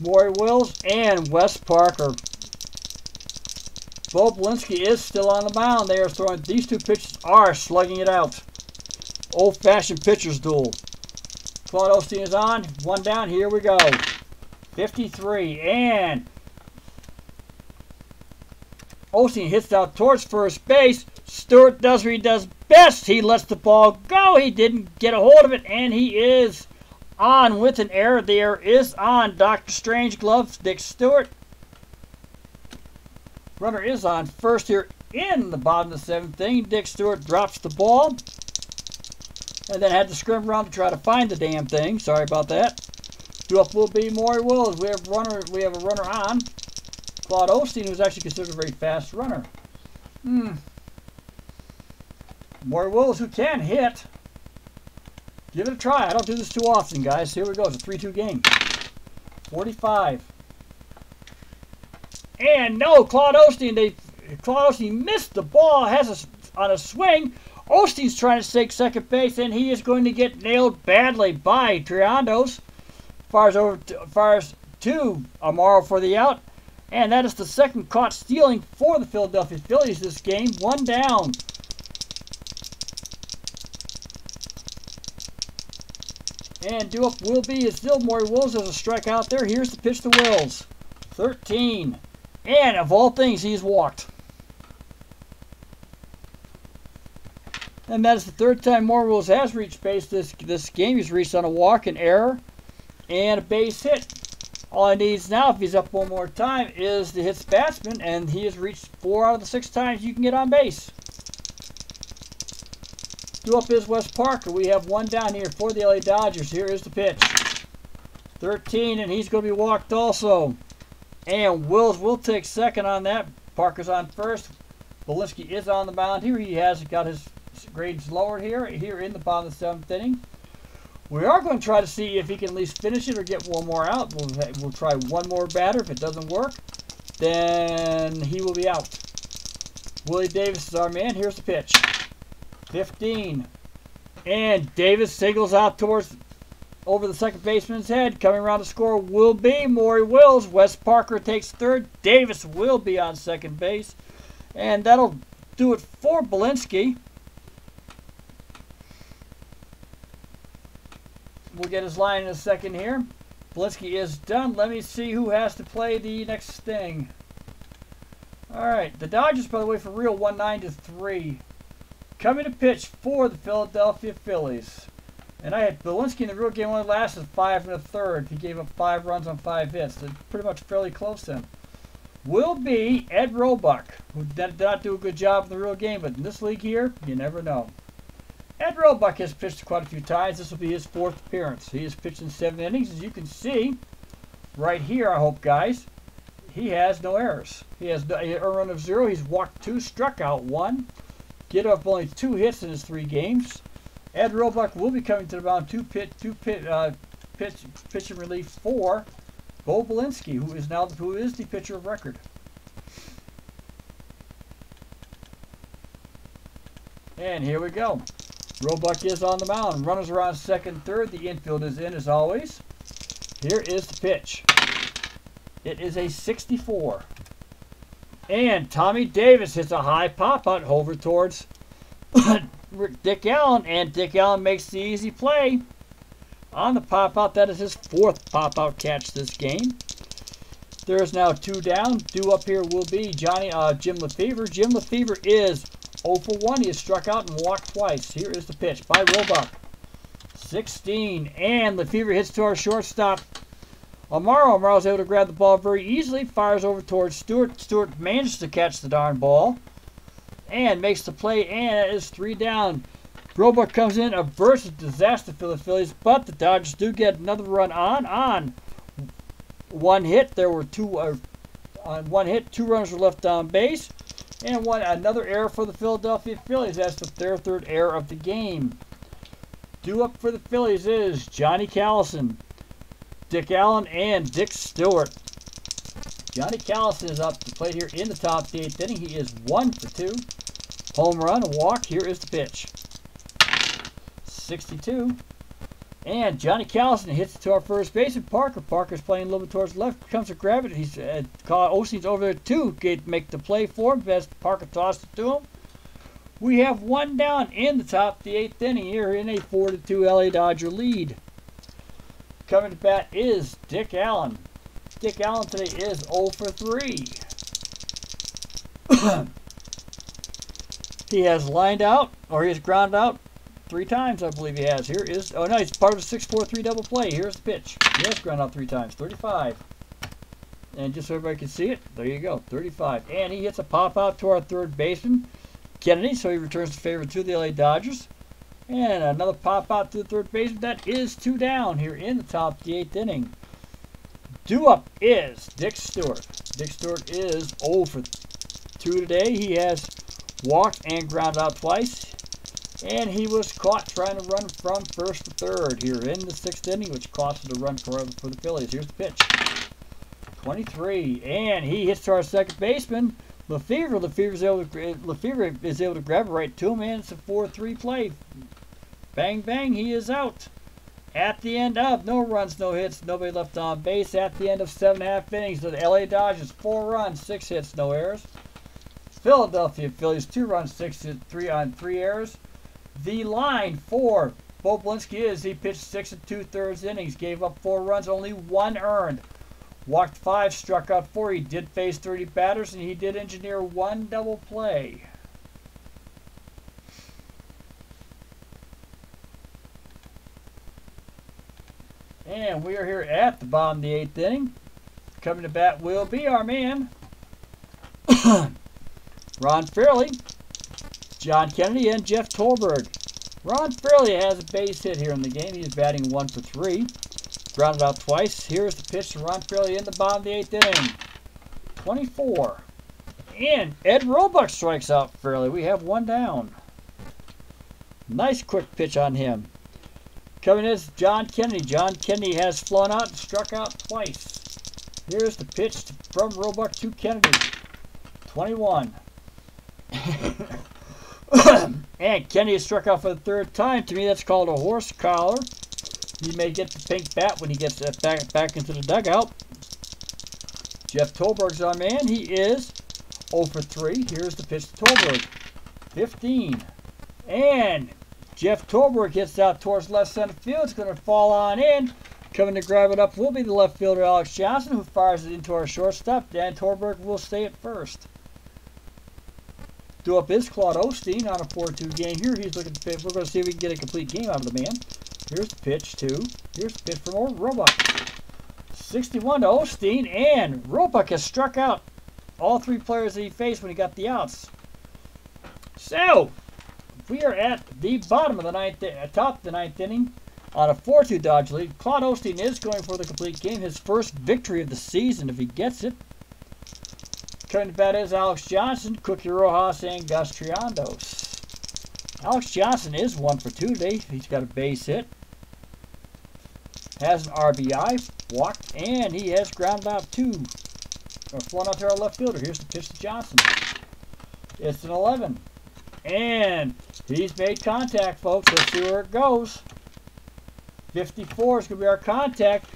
Maury Wills and Wes Parker. Bo Belinsky is still on the mound. They are throwing. These 2 pitchers are slugging it out. Old-fashioned pitcher's duel. Claude Osteen is on. 1 down. Here we go. 53. And Osteen hits out towards first base. Stewart does what he does best. He lets the ball go. He didn't get a hold of it. And he is on with an error. The error is on Dr. Strangelove, Dick Stewart. Runner is on first here in the bottom of the 7th inning. Dick Stewart drops the ball and then had to scrim around to try to find the damn thing. Sorry about that. Due up will be Maury Wills. We have a runner on Claude Osteen, who's actually considered a very fast runner. Maury Wills, who can hit. Give it a try. I don't do this too often, guys. Here we go. It's a 3-2 game. 45. And no, Claude Osteen missed the ball, on a swing. Osteen's trying to take second base, and he is going to get nailed badly by Triandos. Fires to Amaro for the out. And that is the 2nd caught stealing for the Philadelphia Phillies this game. 1 down. And due up will be is still Maury Wills. There's a strikeout there. Here's the pitch to Wills. 13. And of all things, he's walked. And that is the 3rd time Maury Wills has reached base this game. He's reached on a walk, an error, and a base hit. All he needs now, if he's up 1 more time, is to hit the batsman, and he has reached 4 out of the 6 times you can get on base. Due up is Wes Parker. We have 1 down here for the LA Dodgers. Here is the pitch. 13, and he's going to be walked also. And Wills will take second on that. Parker's on first. Belinsky is on the mound here. He has got his grades lowered here in the bottom of the 7th inning. We are going to try to see if he can at least finish it or get 1 more out. We'll try 1 more batter. If it doesn't work, then he will be out. Willie Davis is our man. Here's the pitch. 15. And Davis singles out over the second baseman's head. Coming around to score will be Maury Wills. Wes Parker takes 3rd. Davis will be on second base. And that'll do it for Belinsky. We'll get his line in a second here. Belinsky is done. Let me see who has to play the next thing. Alright, the Dodgers, by the way, for real, 1-9-3. Coming to pitch for the Philadelphia Phillies. And I had Belinsky in the real game only lasted 5 1/3. He gave up 5 runs on 5 hits. So pretty much fairly close then. will be Ed Roebuck, who did not do a good job in the real game, but in this league here, you never know. Ed Roebuck has pitched quite a few times. This will be his 4th appearance. He has pitched in 7 innings. As you can see right here, I hope, guys, he has no errors. He has a run of 0. He's walked 2, struck out 1, get up only 2 hits in his 3 games. Ed Roebuck will be coming to the mound pitch in relief for Bo Belinsky, who is the pitcher of record. And here we go. Roebuck is on the mound. Runners are on second, third. The infield is in as always. Here is the pitch. It is a 64. And Tommy Davis hits a high pop out over towards Dick Allen. And Dick Allen makes the easy play on the pop out. That is his 4th pop out catch this game. There is now 2 down. Due up here will be Jim Lefevre. Jim Lefevre is 0 for 1. He has struck out and walked twice. Here is the pitch by Roebuck. 16. And Lefevre hits to our shortstop, Amaro. Amaro's able to grab the ball very easily. Fires over towards Stewart. Stewart manages to catch the darn ball and makes the play. And it is 3 down. Roebuck comes in, averts a disaster for the Phillies, but the Dodgers do get another run on 1 hit. There were 2 on 1 hit. 2 runners were left on base. And another error for the Philadelphia Phillies. That's their 3rd error of the game. Due up for the Phillies is Johnny Callison, Dick Allen, and Dick Stewart. Johnny Callison is up to plate here in the top of the 8th inning. He is 1 for 2. Home run, a walk. Here is the pitch. 62. And Johnny Callison hits it to our first baseman, Parker. Parker's playing a little bit towards the left. Comes to grab it. He's Osteen's over there to make the play for him. As Parker tossed it to him. We have 1 down in the top of the 8th inning here in a 4-2 LA Dodger lead. Coming to bat is Dick Allen. Dick Allen today is 0 for 3. He has lined out, or he has grounded out 3 times, I believe he has. Here is, oh no, he's part of a 6-4-3 double play. Here's the pitch. He has grounded out 3 times, 35. And just so everybody can see it, there you go, 35. And he hits a pop out to our 3rd baseman, Kennedy, so he returns the favor to the LA Dodgers. And another pop out to the 3rd baseman. That is 2 down here in the top of the 8th inning. Due up is Dick Stewart. Dick Stewart is 0 for 2 today. He has walked and grounded out twice. And he was caught trying to run from 1st to 3rd here in the 6th inning, which costed a run for the Phillies. Here's the pitch. 23. And he hits to our 2nd baseman, Lefevre. Lefevre is able to grab it right to him, and it's a 4-3 play. Bang, bang, he is out. At the end of no runs, no hits, nobody left on base. At the end of 7.5 innings, the LA Dodgers 4 runs, 6 hits, no errors. Philadelphia Phillies 2 runs, 6 hits, 3 on 3 errors. The line for Bo Belinsky is he pitched 6 2/3 innings, gave up 4 runs, only 1 earned. Walked 5, struck out 4. He did face 30 batters, and he did engineer 1 double play. And we are here at the bottom of the 8th inning. Coming to bat will be our man, Ron Fairley, John Kennedy, and Jeff Tolberg. Ron Fairley has a base hit here in the game. He's batting 1 for 3. Grounded out twice. Here's the pitch to Ron Fairley in the bottom of the 8th inning. 24. And Ed Roebuck strikes out Fairley. We have 1 down. Nice quick pitch on him. Coming in is John Kennedy. John Kennedy has flown out and struck out twice. Here's the pitch from Roebuck to Kennedy. 21. And Kennedy has struck out for the 3rd time. To me, that's called a horse collar. He may get the pink bat when he gets back into the dugout. Jeff Tolberg's our man. He is 0 for 3. Here's the pitch to Tolberg. 15. And Jeff Tolberg hits out towards left center field. It's going to fall on in. Coming to grab it up will be the left fielder, Alex Johnson, who fires it into our shortstop. Dan Tolberg will stay at first. Due up is Claude Osteen on a 4-2 game here. He's looking to, we're going to see if we can get a complete game out of the man. Here's the pitch here's the pitch from Roebuck. 61 to Osteen, and Roebuck has struck out all three players that he faced when he got the outs. So, we are at the bottom of the ninth, top of the ninth inning on a 4-2 Dodge lead. Claude Osteen is going for the complete game, his first victory of the season if he gets it. Coming to bat is Alex Johnson, Cookie Rojas, and Gus Triandos. Alex Johnson is 1 for 2 today. He's got a base hit, has an RBI, walked, and he has grounded out 2. Or flown out to our left fielder. Here's the pitch to Johnson. It's an 11. And he's made contact, folks. Let's see where it goes. 54 is going to be our contact.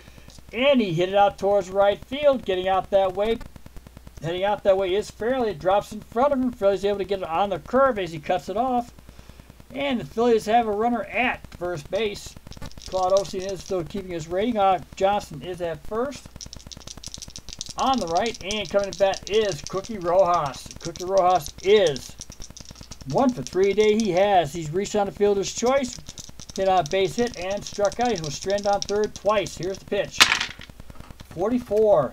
And he hit it out towards right field, getting out that way. Heading out that way is Fairley. It drops in front of him. Fairley's able to get it on the curve as he cuts it off. And the Phillies have a runner at first base. Claude Osteen is still keeping his rating. Johnson is at first. On the right, and coming to bat is Cookie Rojas. Cookie Rojas is 1 for 3 today. He's reached on the fielder's choice, hit on a base hit, and struck out. He was stranded on third twice. Here's the pitch. 44.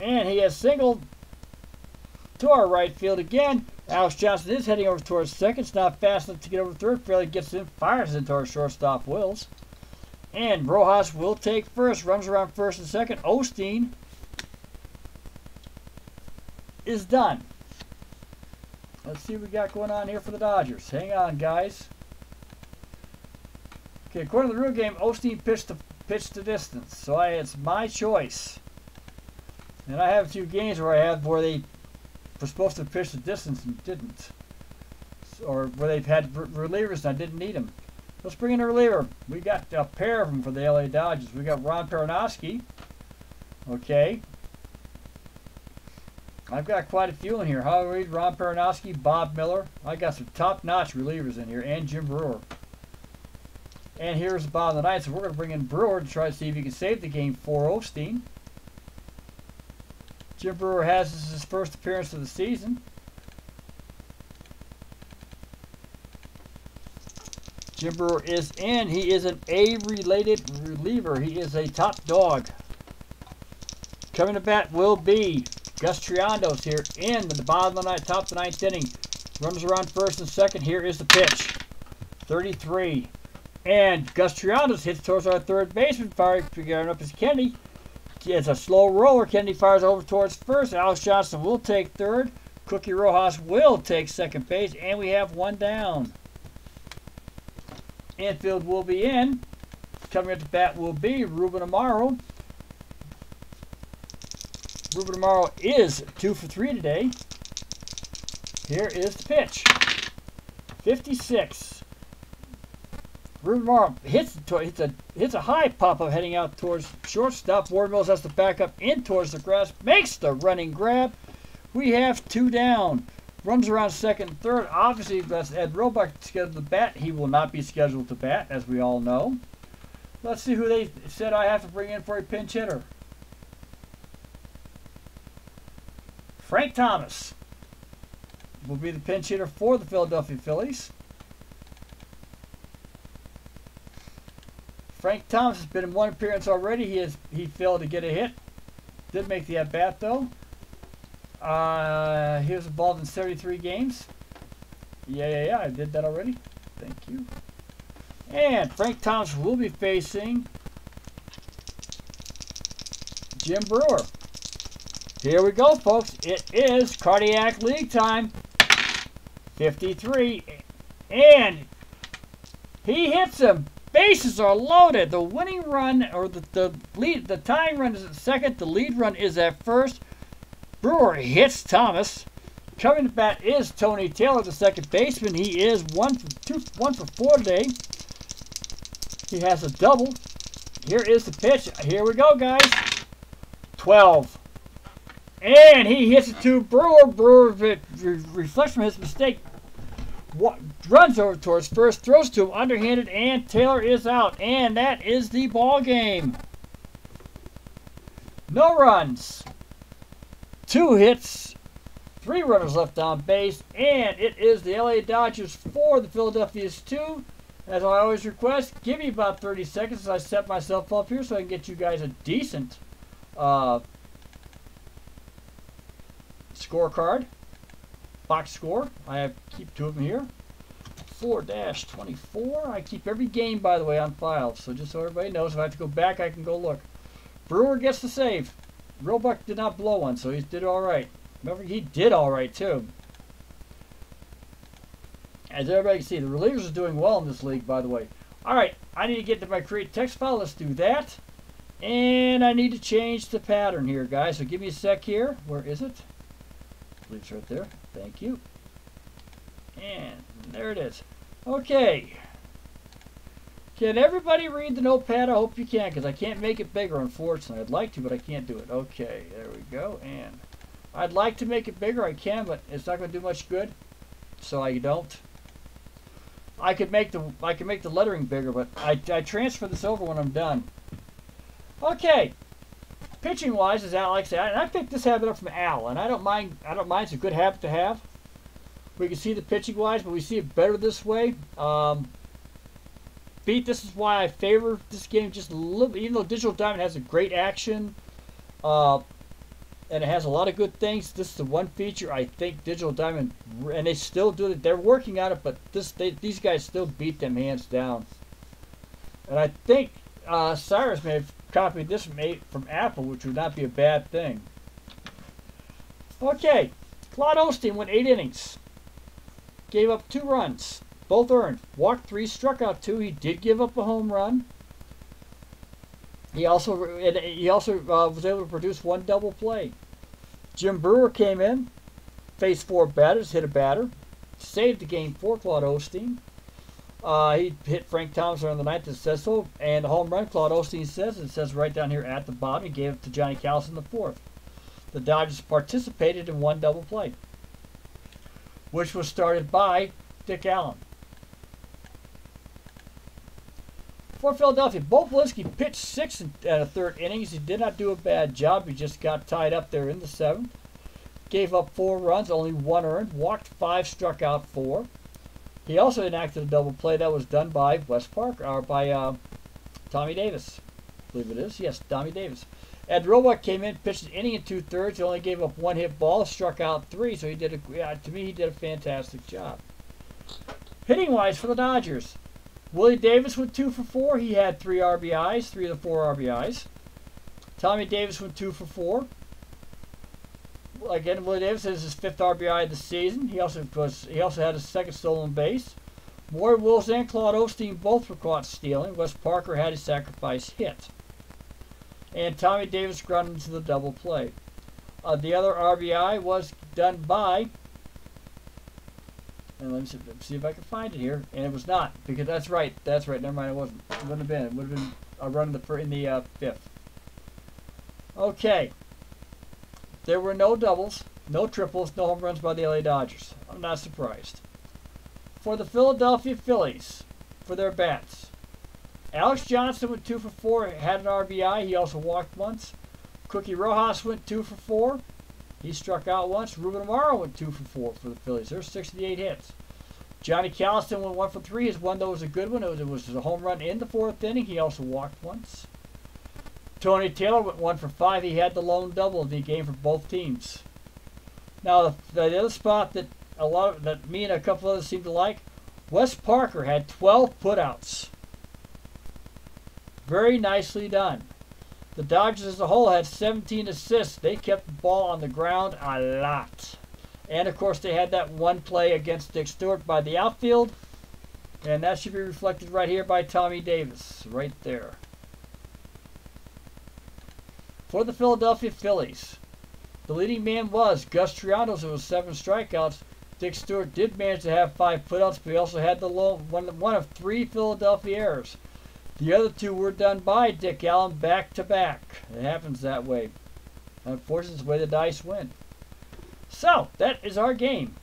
And he has singled to our right field again. Alex Johnson is heading over towards second. It's not fast enough to get over third. Fairly gets in, fires into our shortstop, Wills. And Rojas will take first. Runs around first and second. Osteen is done. Let's see what we got going on here for the Dodgers. Hang on, guys. Okay, according to the real game, Osteen pitched the distance. So it's my choice. And I have a few games where they were supposed to pitch the distance and didn't. Or where they've had relievers and I didn't need them. Let's bring in a reliever. We got a pair of them for the LA Dodgers. We got Ron Perinoski. Okay. I've got quite a few in here. Howie Reed, Ron Perinoski, Bob Miller. I got some top-notch relievers in here. And Jim Brewer. And here's the bottom of the ninth. So we're going to bring in Brewer to try to see if he can save the game for Osteen. Jim Brewer has this his first appearance of the season. Jim Brewer is in. He is an A-related reliever. He is a top dog. Coming to bat will be Gus Triandos here in the bottom of the ninth, top of the ninth inning. Runs around first and second. Here is the pitch. 33. And Gus Triandos hits towards our third baseman, firing up his Kennedy. It's a slow roller. Kennedy fires over towards first. Alex Johnson will take third. Cookie Rojas will take second base. And we have one down. Infield will be in. Coming at the bat will be Ruben Amaro. Ruben Amaro is 2 for 3 today. Here is the pitch. 56. Ruben Amaro hits a high pop-up heading out towards shortstop. Ward Mills has to back up in towards the grass. Makes the running grab. We have 2 down. Runs around second and third. Obviously, that's Ed Roebuck scheduled to bat. He will not be scheduled to bat, as we all know. Let's see who they said I have to bring in for a pinch hitter. Frank Thomas will be the pinch hitter for the Philadelphia Phillies. Frank Thomas has been in one appearance already. He failed to get a hit. Did make the at-bat, though. He was involved in 73 games. Yeah, I did that already. Thank you. And Frank Thomas will be facing Jim Brewer. Here we go, folks. It is Cardiac League time. 53. And he hits him. Bases are loaded. The winning run, or the tying run is at second. The lead run is at first. Brewer hits Thomas. Coming to bat is Tony Taylor, the second baseman. He is 1 for 4 today. He has a double. Here is the pitch. Here we go, guys. 12. And he hits it to Brewer. Brewer reflects from his mistake. Runs over towards first, throws to him underhanded, and Taylor is out. And that is the ball game. No runs. 2 hits. 3 runners left on base. And it is the LA Dodgers 4, the Philadelphia's 2. As I always request, give me about 30 seconds as I set myself up here so I can get you guys a decent scorecard. Box score. Keep two of them here. 4-24. I keep every game, by the way, on file. So just so everybody knows, if I have to go back, I can go look. Brewer gets the save. Roebuck did not blow one, so he did all right. Remember, he did all right, too. As everybody can see, the relievers are doing well in this league, by the way. All right, I need to get to my create text file. Let's do that. And I need to change the pattern here, guys. So give me a sec here. Where is it? I believe it's right there. Thank you. And there it is. Okay. Can everybody read the notepad? I hope you can, because I can't make it bigger, unfortunately. I'd like to, but I can't do it. Okay, there we go. And I'd like to make it bigger. I can, but it's not going to do much good, so I don't. I could make the lettering bigger, but I transfer this over when I'm done. Okay. Pitching wise, as Alex said, and I picked this habit up from Al, and I don't mind. It's a good habit to have. We can see the pitching wise, but we see it better this way. This is why I favor this game just a little bit. Even though Digital Diamond has a great action, and it has a lot of good things, this is the one feature I think Digital Diamond, and they still do it. They're working on it, but these guys still beat them hands down. And I think Cyrus may have copied this from Apple, which would not be a bad thing. Okay, Claude Osteen went 8 innings. Gave up 2 runs, both earned. Walked 3, struck out 2. He did give up a home run. He also was able to produce 1 double play. Jim Brewer came in, faced 4 batters, hit a batter, saved the game for Claude Osteen. He hit Frank Thompson on the 9th, it says so, and the home run, Claude Osteen says, it says right down here at the bottom, he gave it to Johnny Callis in the 4th. The Dodgers participated in 1 double play, which was started by Dick Allen. For Philadelphia, Bo Belinsky pitched 6 1/3 innings. He did not do a bad job. He just got tied up there in the 7th. Gave up 4 runs, only 1 earned. Walked 5, struck out 4. He also enacted a double play that was done by Tommy Davis. I believe it is. Yes, Tommy Davis. Ed Roebuck came in, pitched an inning and 2/3. He only gave up 1 hit ball, struck out 3. So he did to me, he did a fantastic job. Hitting wise for the Dodgers, Willie Davis went 2 for 4. He had 3 RBIs, 3 of the 4 RBIs. Tommy Davis went 2 for 4. Again, Willie Davis is his 5th RBI of the season. He also had his 2nd stolen base. Maury Wills and Claude Osteen both were caught stealing. Wes Parker had a sacrifice hit. And Tommy Davis grounded into the double play. The other RBI was done by, and let me see if I can find it here. And it was not, because that's right. Never mind, it wasn't. It wouldn't have been. It would have been a run in the 5th. Okay. There were no doubles, no triples, no home runs by the LA Dodgers. I'm not surprised. For the Philadelphia Phillies, for their bats, Alex Johnson went 2 for 4, had an RBI. He also walked once. Cookie Rojas went 2 for 4. He struck out once. Ruben Amaro went 2 for 4 for the Phillies. There's 68 hits. Johnny Calliston went 1 for 3. His one, though, was a good one. It was a home run in the 4th inning. He also walked once. Tony Taylor went 1 for 5. He had the lone double of the game for both teams. Now, the other spot that me and a couple others seem to like, Wes Parker had 12 putouts. Very nicely done. The Dodgers as a whole had 17 assists. They kept the ball on the ground a lot. And, of course, they had that one play against Dick Stewart by the outfield. And that should be reflected right here by Tommy Davis. Right there. For the Philadelphia Phillies, the leading man was Gus Triantos. It was 7 strikeouts. Dick Stewart did manage to have 5 putouts, but he also had the one of 3 Philadelphia errors. The other 2 were done by Dick Allen back to back. It happens that way. Unfortunately, it's the way the dice win. So, that is our game.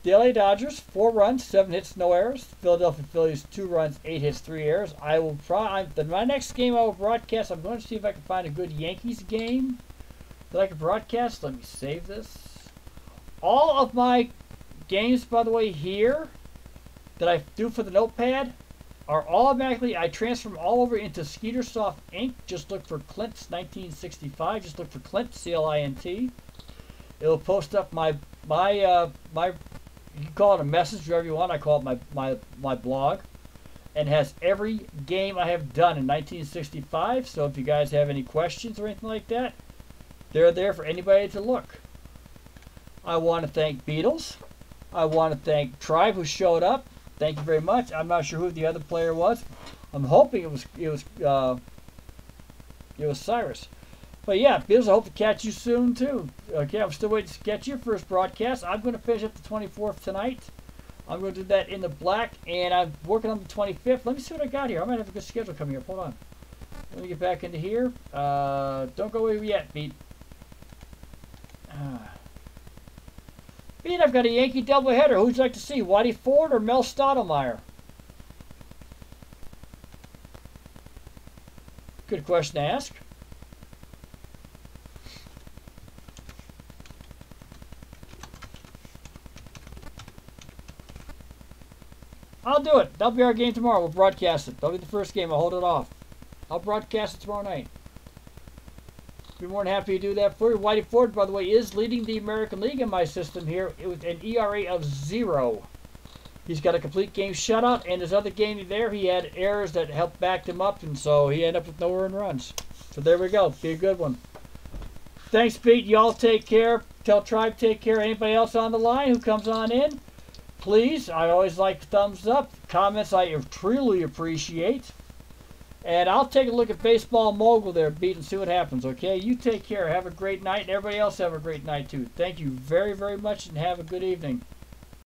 The LA Dodgers, 4 runs, 7 hits, no errors. Philadelphia Phillies, 2 runs, 8 hits, 3 errors. I will my next game I will broadcast, I'm going to see if I can find a good Yankees game that I can broadcast. Let me save this. All of my games, by the way, here that I do for the notepad are automatically, I transfer them all over into Skeetersoft ink. Just look for Clint's 1965. Just look for Clint, C-L-I-N-T. It'll post up my you can call it a message, whatever you want. I call it my blog. And has every game I have done in 1965. So if you guys have any questions or anything like that, they're there for anybody to look. I want to thank Beatles. I want to thank Tribe who showed up. Thank you very much. I'm not sure who the other player was. I'm hoping it was Cyrus. But yeah, Beatles, I hope to catch you soon too. Okay, I'm still waiting to catch your first broadcast. I'm going to finish up the 24th tonight. I'm going to do that in the black, and I'm working on the 25th. Let me see what I got here. I might have a good schedule coming up. Hold on. Let me get back into here. Don't go away yet, Beat. Beat, I've got a Yankee doubleheader. Who'd you like to see, Whitey Ford or Mel Stottlemyre? Good question to ask. I'll do it. That'll be our game tomorrow. We'll broadcast it. That'll be the first game. I'll hold it off. I'll broadcast it tomorrow night. Be more than happy to do that for you. Whitey Ford, by the way, is leading the American League in my system here with an ERA of 0. He's got a complete game shutout, and his other game there, he had errors that helped back him up, and so he ended up with no earned runs. So there we go. Be a good one. Thanks, Pete. Y'all take care. Tell Tribe take care. Anybody else on the line who comes on in, please. I always like thumbs up. Comments I truly appreciate. And I'll take a look at Baseball Mogul there, Beat, and see what happens, okay? You take care. Have a great night. And everybody else have a great night, too. Thank you very, very much, and have a good evening.